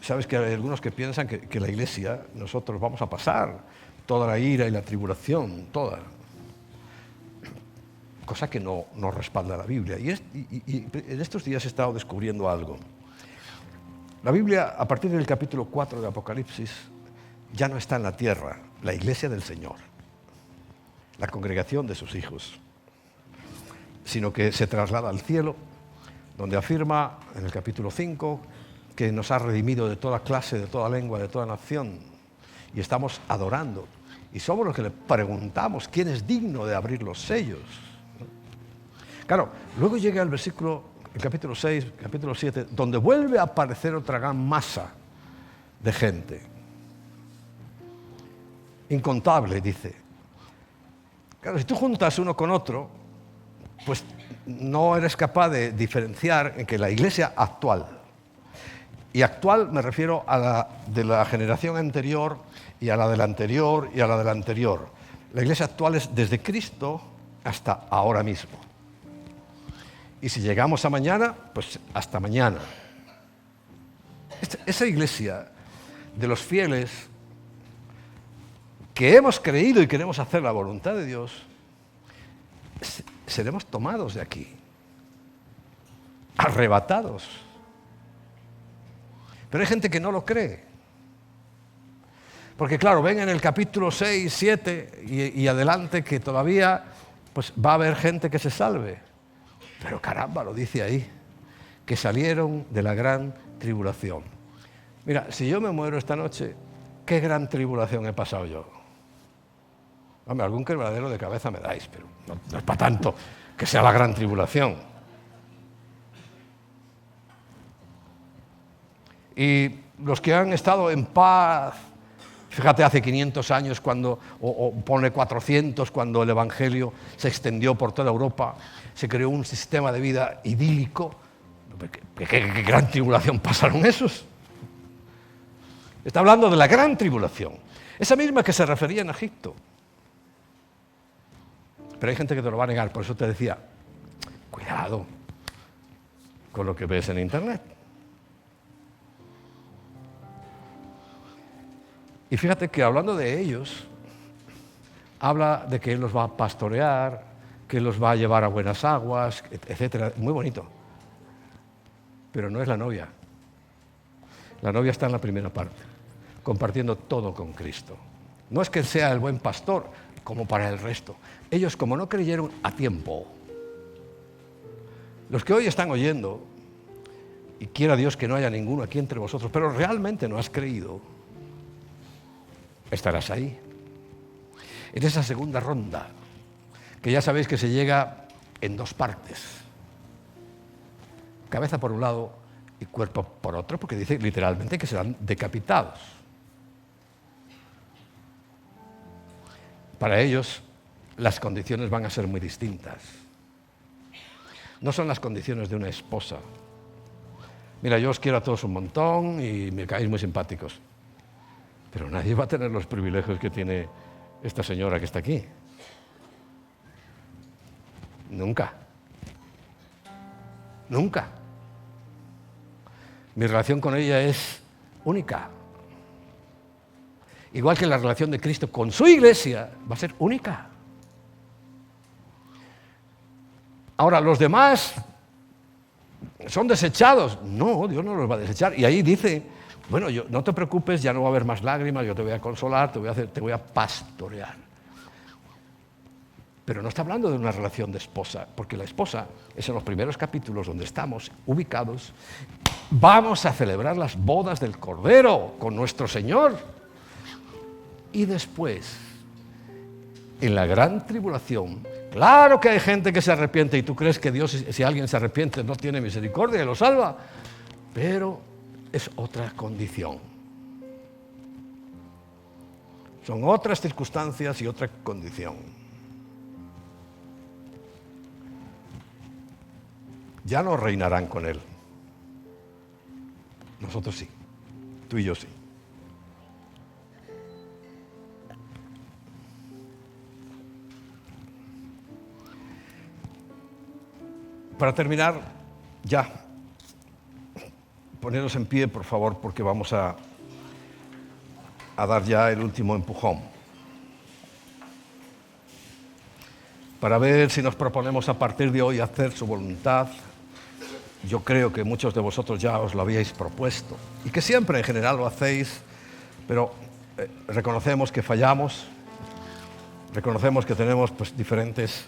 sabes que hay algunos que piensan que la Iglesia, nosotros vamos a pasar toda la ira y la tribulación, toda. Cosa que no respalda la Biblia. Y en estos días he estado descubriendo algo. La Biblia, a partir del capítulo 4 de Apocalipsis, ya no está en la tierra, la Iglesia del Señor, la congregación de sus hijos, sino que se traslada al cielo, donde afirma en el capítulo 5 que nos ha redimido de toda clase, de toda lengua, de toda nación, y estamos adorando. Y somos los que le preguntamos quién es digno de abrir los sellos. Claro, luego llega el capítulo 6, capítulo 7, donde vuelve a aparecer otra gran masa de gente. Incontable, dice. Claro, si tú juntas uno con otro, pues no eres capaz de diferenciar en que la iglesia actual, y actual me refiero a la de la generación anterior y a la de la anterior y a la de la anterior. La iglesia actual es desde Cristo hasta ahora mismo. Y si llegamos a mañana, pues hasta mañana. Esa iglesia de los fieles que hemos creído y queremos hacer la voluntad de Dios, seremos tomados de aquí, arrebatados. Pero hay gente que no lo cree. Porque claro, ven en el capítulo 6, 7 y adelante que todavía pues, va a haber gente que se salve. Pero caramba, lo dice ahí, que salieron de la gran tribulación. Mira, si yo me muero esta noche, ¿qué gran tribulación he pasado yo? Hombre, algún quebradero de cabeza me dais, pero no es para tanto que sea la gran tribulación. Y los que han estado en paz, fíjate, hace 500 años, o pone 400, cuando el Evangelio se extendió por toda Europa, se creó un sistema de vida idílico. ¿Qué gran tribulación pasaron esos? Está hablando de la gran tribulación, esa misma que se refería en Egipto. Pero hay gente que te lo va a negar, por eso te decía, cuidado con lo que ves en Internet. Y fíjate que hablando de ellos, habla de que Él los va a pastorear, que Él los va a llevar a buenas aguas, etcétera. Muy bonito. Pero no es la novia. La novia está en la primera parte, compartiendo todo con Cristo. No es que Él sea el buen pastor, como para el resto. Ellos, como no creyeron a tiempo, los que hoy están oyendo, y quiera Dios que no haya ninguno aquí entre vosotros, pero realmente no has creído, estarás ahí, en esa segunda ronda, que ya sabéis que se llega en dos partes. Cabeza por un lado y cuerpo por otro, porque dice literalmente que serán decapitados. Para ellos las condiciones van a ser muy distintas. No son las condiciones de una esposa. Mira, yo os quiero a todos un montón y me caéis muy simpáticos, pero nadie va a tener los privilegios que tiene esta señora que está aquí. Nunca. Nunca. Mi relación con ella es única. Igual que la relación de Cristo con su iglesia va a ser única. Ahora, los demás son desechados. No, Dios no los va a desechar. Y ahí dice, bueno, no te preocupes, ya no va a haber más lágrimas, yo te voy a consolar, te voy a pastorear. Pero no está hablando de una relación de esposa, porque la esposa es en los primeros capítulos donde estamos ubicados. Vamos a celebrar las bodas del Cordero con nuestro Señor. Y después, en la gran tribulación, claro que hay gente que se arrepiente y tú crees que Dios, si alguien se arrepiente, no tiene misericordia y lo salva, pero es otra condición. Son otras circunstancias y otra condición. Ya no reinarán con Él. Nosotros sí, tú y yo sí. Para terminar, ya, poneros en pie, por favor, porque vamos a dar ya el último empujón. Para ver si nos proponemos a partir de hoy hacer su voluntad. Yo creo que muchos de vosotros ya os lo habíais propuesto y que siempre en general lo hacéis, pero reconocemos que fallamos, reconocemos que tenemos diferentes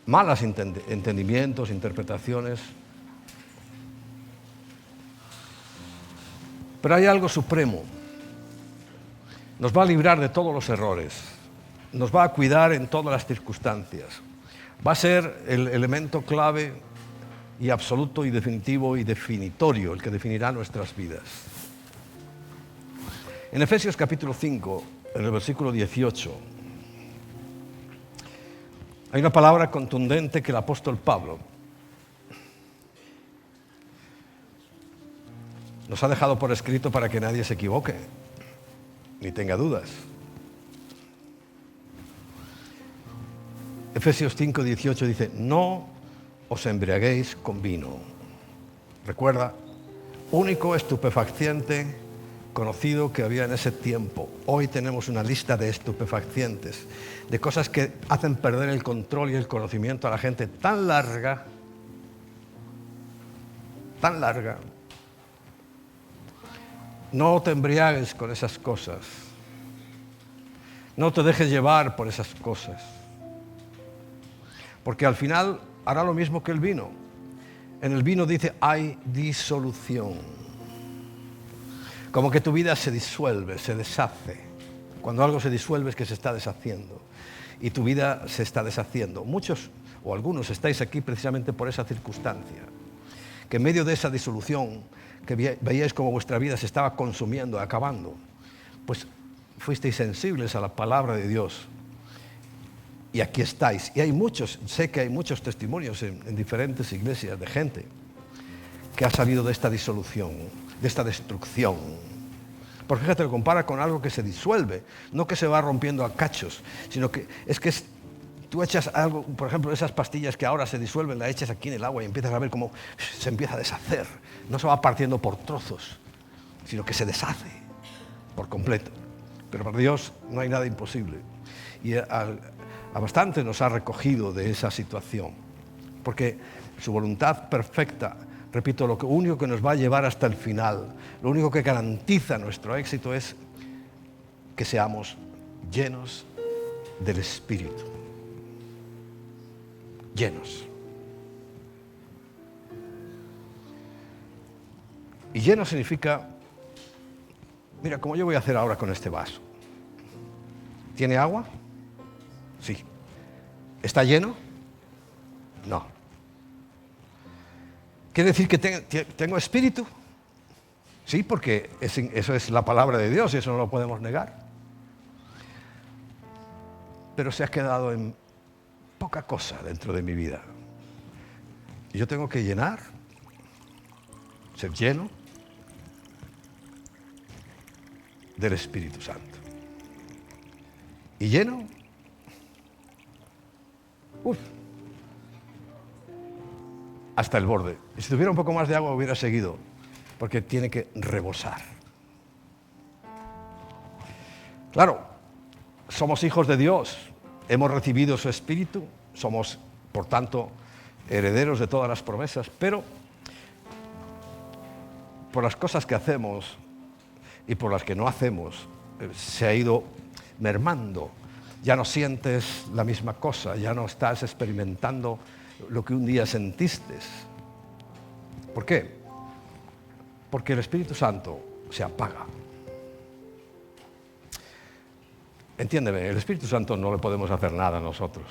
malos entendimientos, interpretaciones. Pero hay algo supremo. Nos va a librar de todos los errores. Nos va a cuidar en todas las circunstancias. Va a ser el elemento clave y absoluto y definitivo y definitorio, el que definirá nuestras vidas. En Efesios capítulo 5, en el versículo 18, hay una palabra contundente que el apóstol Pablo nos ha dejado por escrito para que nadie se equivoque, ni tenga dudas. Efesios 5, 18 dice, no os embriaguéis con vino. Recuerda, único estupefaciente conocido que había en ese tiempo. Hoy tenemos una lista de estupefacientes, de cosas que hacen perder el control y el conocimiento a la gente tan larga. No te embriagues con esas cosas. No te dejes llevar por esas cosas. Porque al final hará lo mismo que el vino. En el vino dice, hay disolución. Como que tu vida se disuelve, se deshace. Cuando algo se disuelve es que se está deshaciendo. Y tu vida se está deshaciendo. Muchos o algunos estáis aquí precisamente por esa circunstancia. Que en medio de esa disolución, que veíais como vuestra vida se estaba consumiendo, acabando, pues fuisteis sensibles a la palabra de Dios. Y aquí estáis. Y hay muchos, sé que hay muchos testimonios en diferentes iglesias de gente que ha salido de esta disolución, de esta destrucción. Porque fíjate, lo compara con algo que se disuelve, no que se va rompiendo a cachos, sino que tú echas algo, por ejemplo, esas pastillas que ahora se disuelven, las echas aquí en el agua y empiezas a ver cómo se empieza a deshacer. No se va partiendo por trozos, sino que se deshace por completo. Pero para Dios no hay nada imposible. Y a bastante nos ha recogido de esa situación, porque su voluntad perfecta, repito, lo único que nos va a llevar hasta el final, lo único que garantiza nuestro éxito es que seamos llenos del Espíritu. Llenos. Y lleno significa, mira, como yo voy a hacer ahora con este vaso. ¿Tiene agua? Sí. ¿Está lleno? No. ¿Quiere decir que tengo espíritu? Sí, porque eso es la palabra de Dios y eso no lo podemos negar. Pero se ha quedado en poca cosa dentro de mi vida. Y yo tengo que ser lleno del Espíritu Santo. Y lleno, hasta el borde. Y si tuviera un poco más de agua hubiera seguido, porque tiene que rebosar. Claro, somos hijos de Dios, hemos recibido su Espíritu, somos, por tanto, herederos de todas las promesas, pero por las cosas que hacemos y por las que no hacemos, se ha ido mermando. Ya no sientes la misma cosa, ya no estás experimentando lo que un día sentiste. ¿Por qué? Porque el Espíritu Santo se apaga. Entiéndeme, el Espíritu Santo no le podemos hacer nada a nosotros.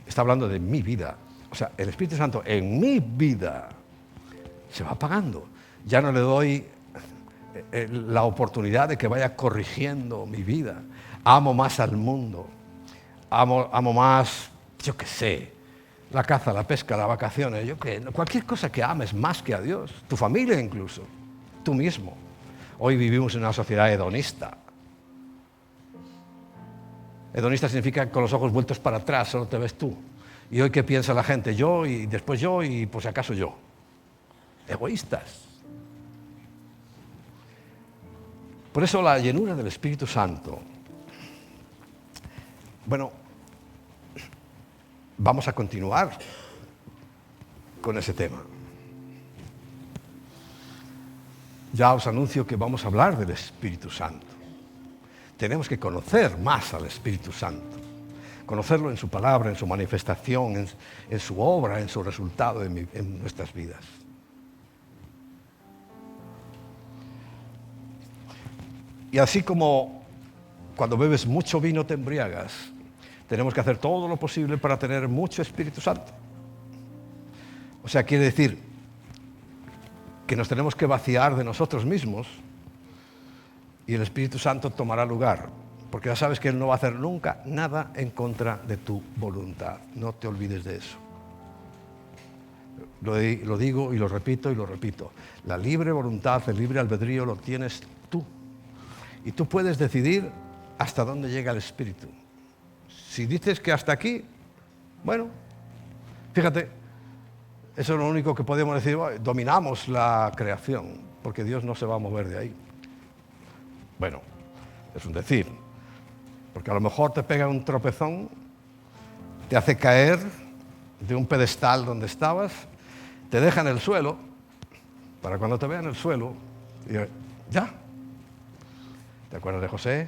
Está hablando de mi vida. O sea, el Espíritu Santo en mi vida se va apagando. Ya no le doy la oportunidad de que vaya corrigiendo mi vida. Amo más al mundo. Amo más, yo qué sé, la caza, la pesca, las vacaciones, cualquier cosa que ames más que a Dios. Tu familia incluso, tú mismo. Hoy vivimos en una sociedad hedonista. Hedonista significa con los ojos vueltos para atrás, solo te ves tú. Y hoy, ¿qué piensa la gente? Yo, y después yo, y por si acaso yo. Egoístas. Por eso la llenura del Espíritu Santo. Bueno, vamos a continuar con ese tema. Ya os anuncio que vamos a hablar del Espíritu Santo. Tenemos que conocer más al Espíritu Santo. Conocerlo en su palabra, en su manifestación, en su obra, en su resultado en nuestras vidas. Y así como cuando bebes mucho vino te embriagas, tenemos que hacer todo lo posible para tener mucho Espíritu Santo. O sea, quiere decir que nos tenemos que vaciar de nosotros mismos y el Espíritu Santo tomará lugar, porque ya sabes que Él no va a hacer nunca nada en contra de tu voluntad. No te olvides de eso. Lo digo y lo repito y lo repito. La libre voluntad, el libre albedrío lo tienes tú. Y tú puedes decidir hasta dónde llega el Espíritu. Si dices que hasta aquí, bueno, fíjate, eso es lo único que podemos decir. Dominamos la creación, porque Dios no se va a mover de ahí. Bueno, es un decir, porque a lo mejor te pega un tropezón, te hace caer de un pedestal donde estabas, te deja en el suelo, para cuando te vea en el suelo, ya. ¿Te acuerdas de José?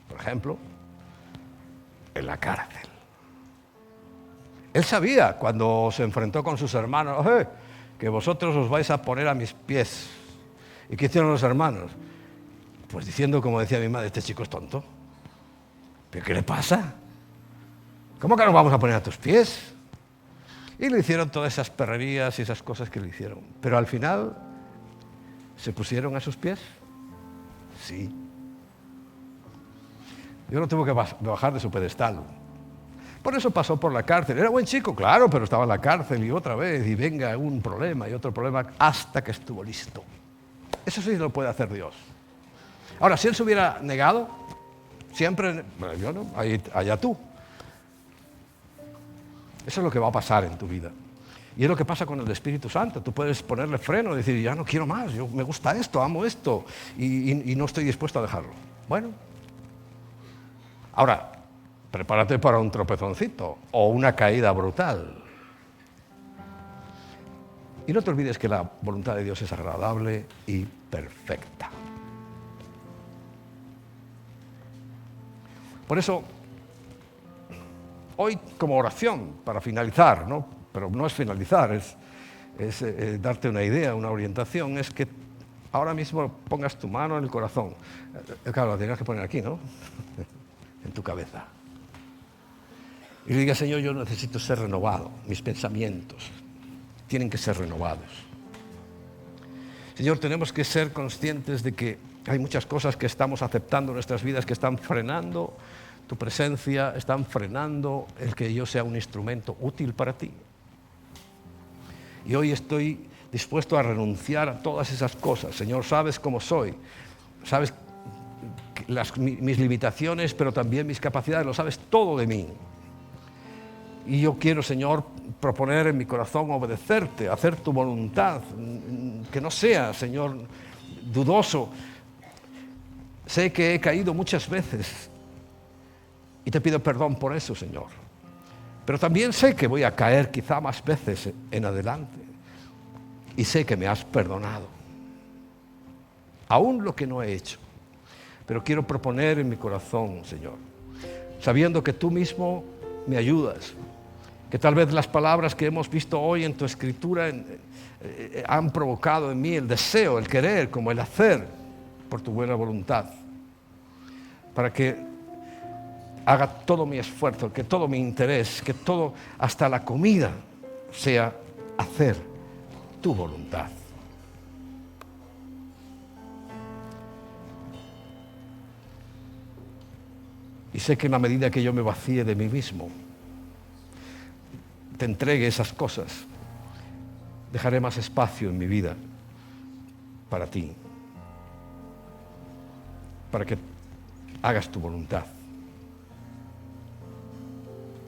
Por ejemplo, en la cárcel. Él sabía cuando se enfrentó con sus hermanos, que vosotros os vais a poner a mis pies. ¿Y qué hicieron los hermanos? Pues diciendo, como decía mi madre, este chico es tonto. ¿Pero qué le pasa? ¿Cómo que nos vamos a poner a tus pies? Y le hicieron todas esas perrerías y esas cosas que le hicieron. Pero al final, ¿se pusieron a sus pies? Sí. Yo no tuve que bajar de su pedestal. Por eso pasó por la cárcel. Era buen chico, claro, pero estaba en la cárcel y otra vez, y venga un problema y otro problema, hasta que estuvo listo. Eso sí lo puede hacer Dios. Ahora, si Él se hubiera negado, siempre, bueno, yo no, allá tú. Eso es lo que va a pasar en tu vida. Y es lo que pasa con el Espíritu Santo. Tú puedes ponerle freno y decir, ya no quiero más, me gusta esto, amo esto, y no estoy dispuesto a dejarlo. Bueno. Ahora, prepárate para un tropezoncito o una caída brutal. Y no te olvides que la voluntad de Dios es agradable y perfecta. Por eso, hoy como oración, para finalizar, ¿no? Pero no es finalizar, es darte una idea, una orientación, es que ahora mismo pongas tu mano en el corazón. Claro, la tienes que poner aquí, ¿no? En tu cabeza. Y le digas, Señor, yo necesito ser renovado, mis pensamientos. tienen que ser renovados. Señor, tenemos que ser conscientes de que hay muchas cosas que estamos aceptando en nuestras vidas que están frenando tu presencia, están frenando el que yo sea un instrumento útil para ti. Y hoy estoy dispuesto a renunciar a todas esas cosas. Señor, sabes cómo soy, sabes mis limitaciones, pero también mis capacidades, lo sabes todo de mí. Y yo quiero, Señor, proponer en mi corazón obedecerte, hacer tu voluntad, que no sea, Señor, dudoso. Sé que he caído muchas veces y te pido perdón por eso, Señor. Pero también sé que voy a caer quizá más veces en adelante. Y sé que me has perdonado. Aún lo que no he hecho. Pero quiero proponer en mi corazón, Señor, sabiendo que tú mismo me ayudas, que tal vez las palabras que hemos visto hoy en tu escritura han provocado en mí el deseo, el querer, como el hacer, por tu buena voluntad, para que haga todo mi esfuerzo, que todo mi interés, que todo, hasta la comida, sea hacer tu voluntad. Y sé que en la medida que yo me vacíe de mí mismo, te entregue esas cosas, dejaré más espacio en mi vida para ti, para que hagas tu voluntad.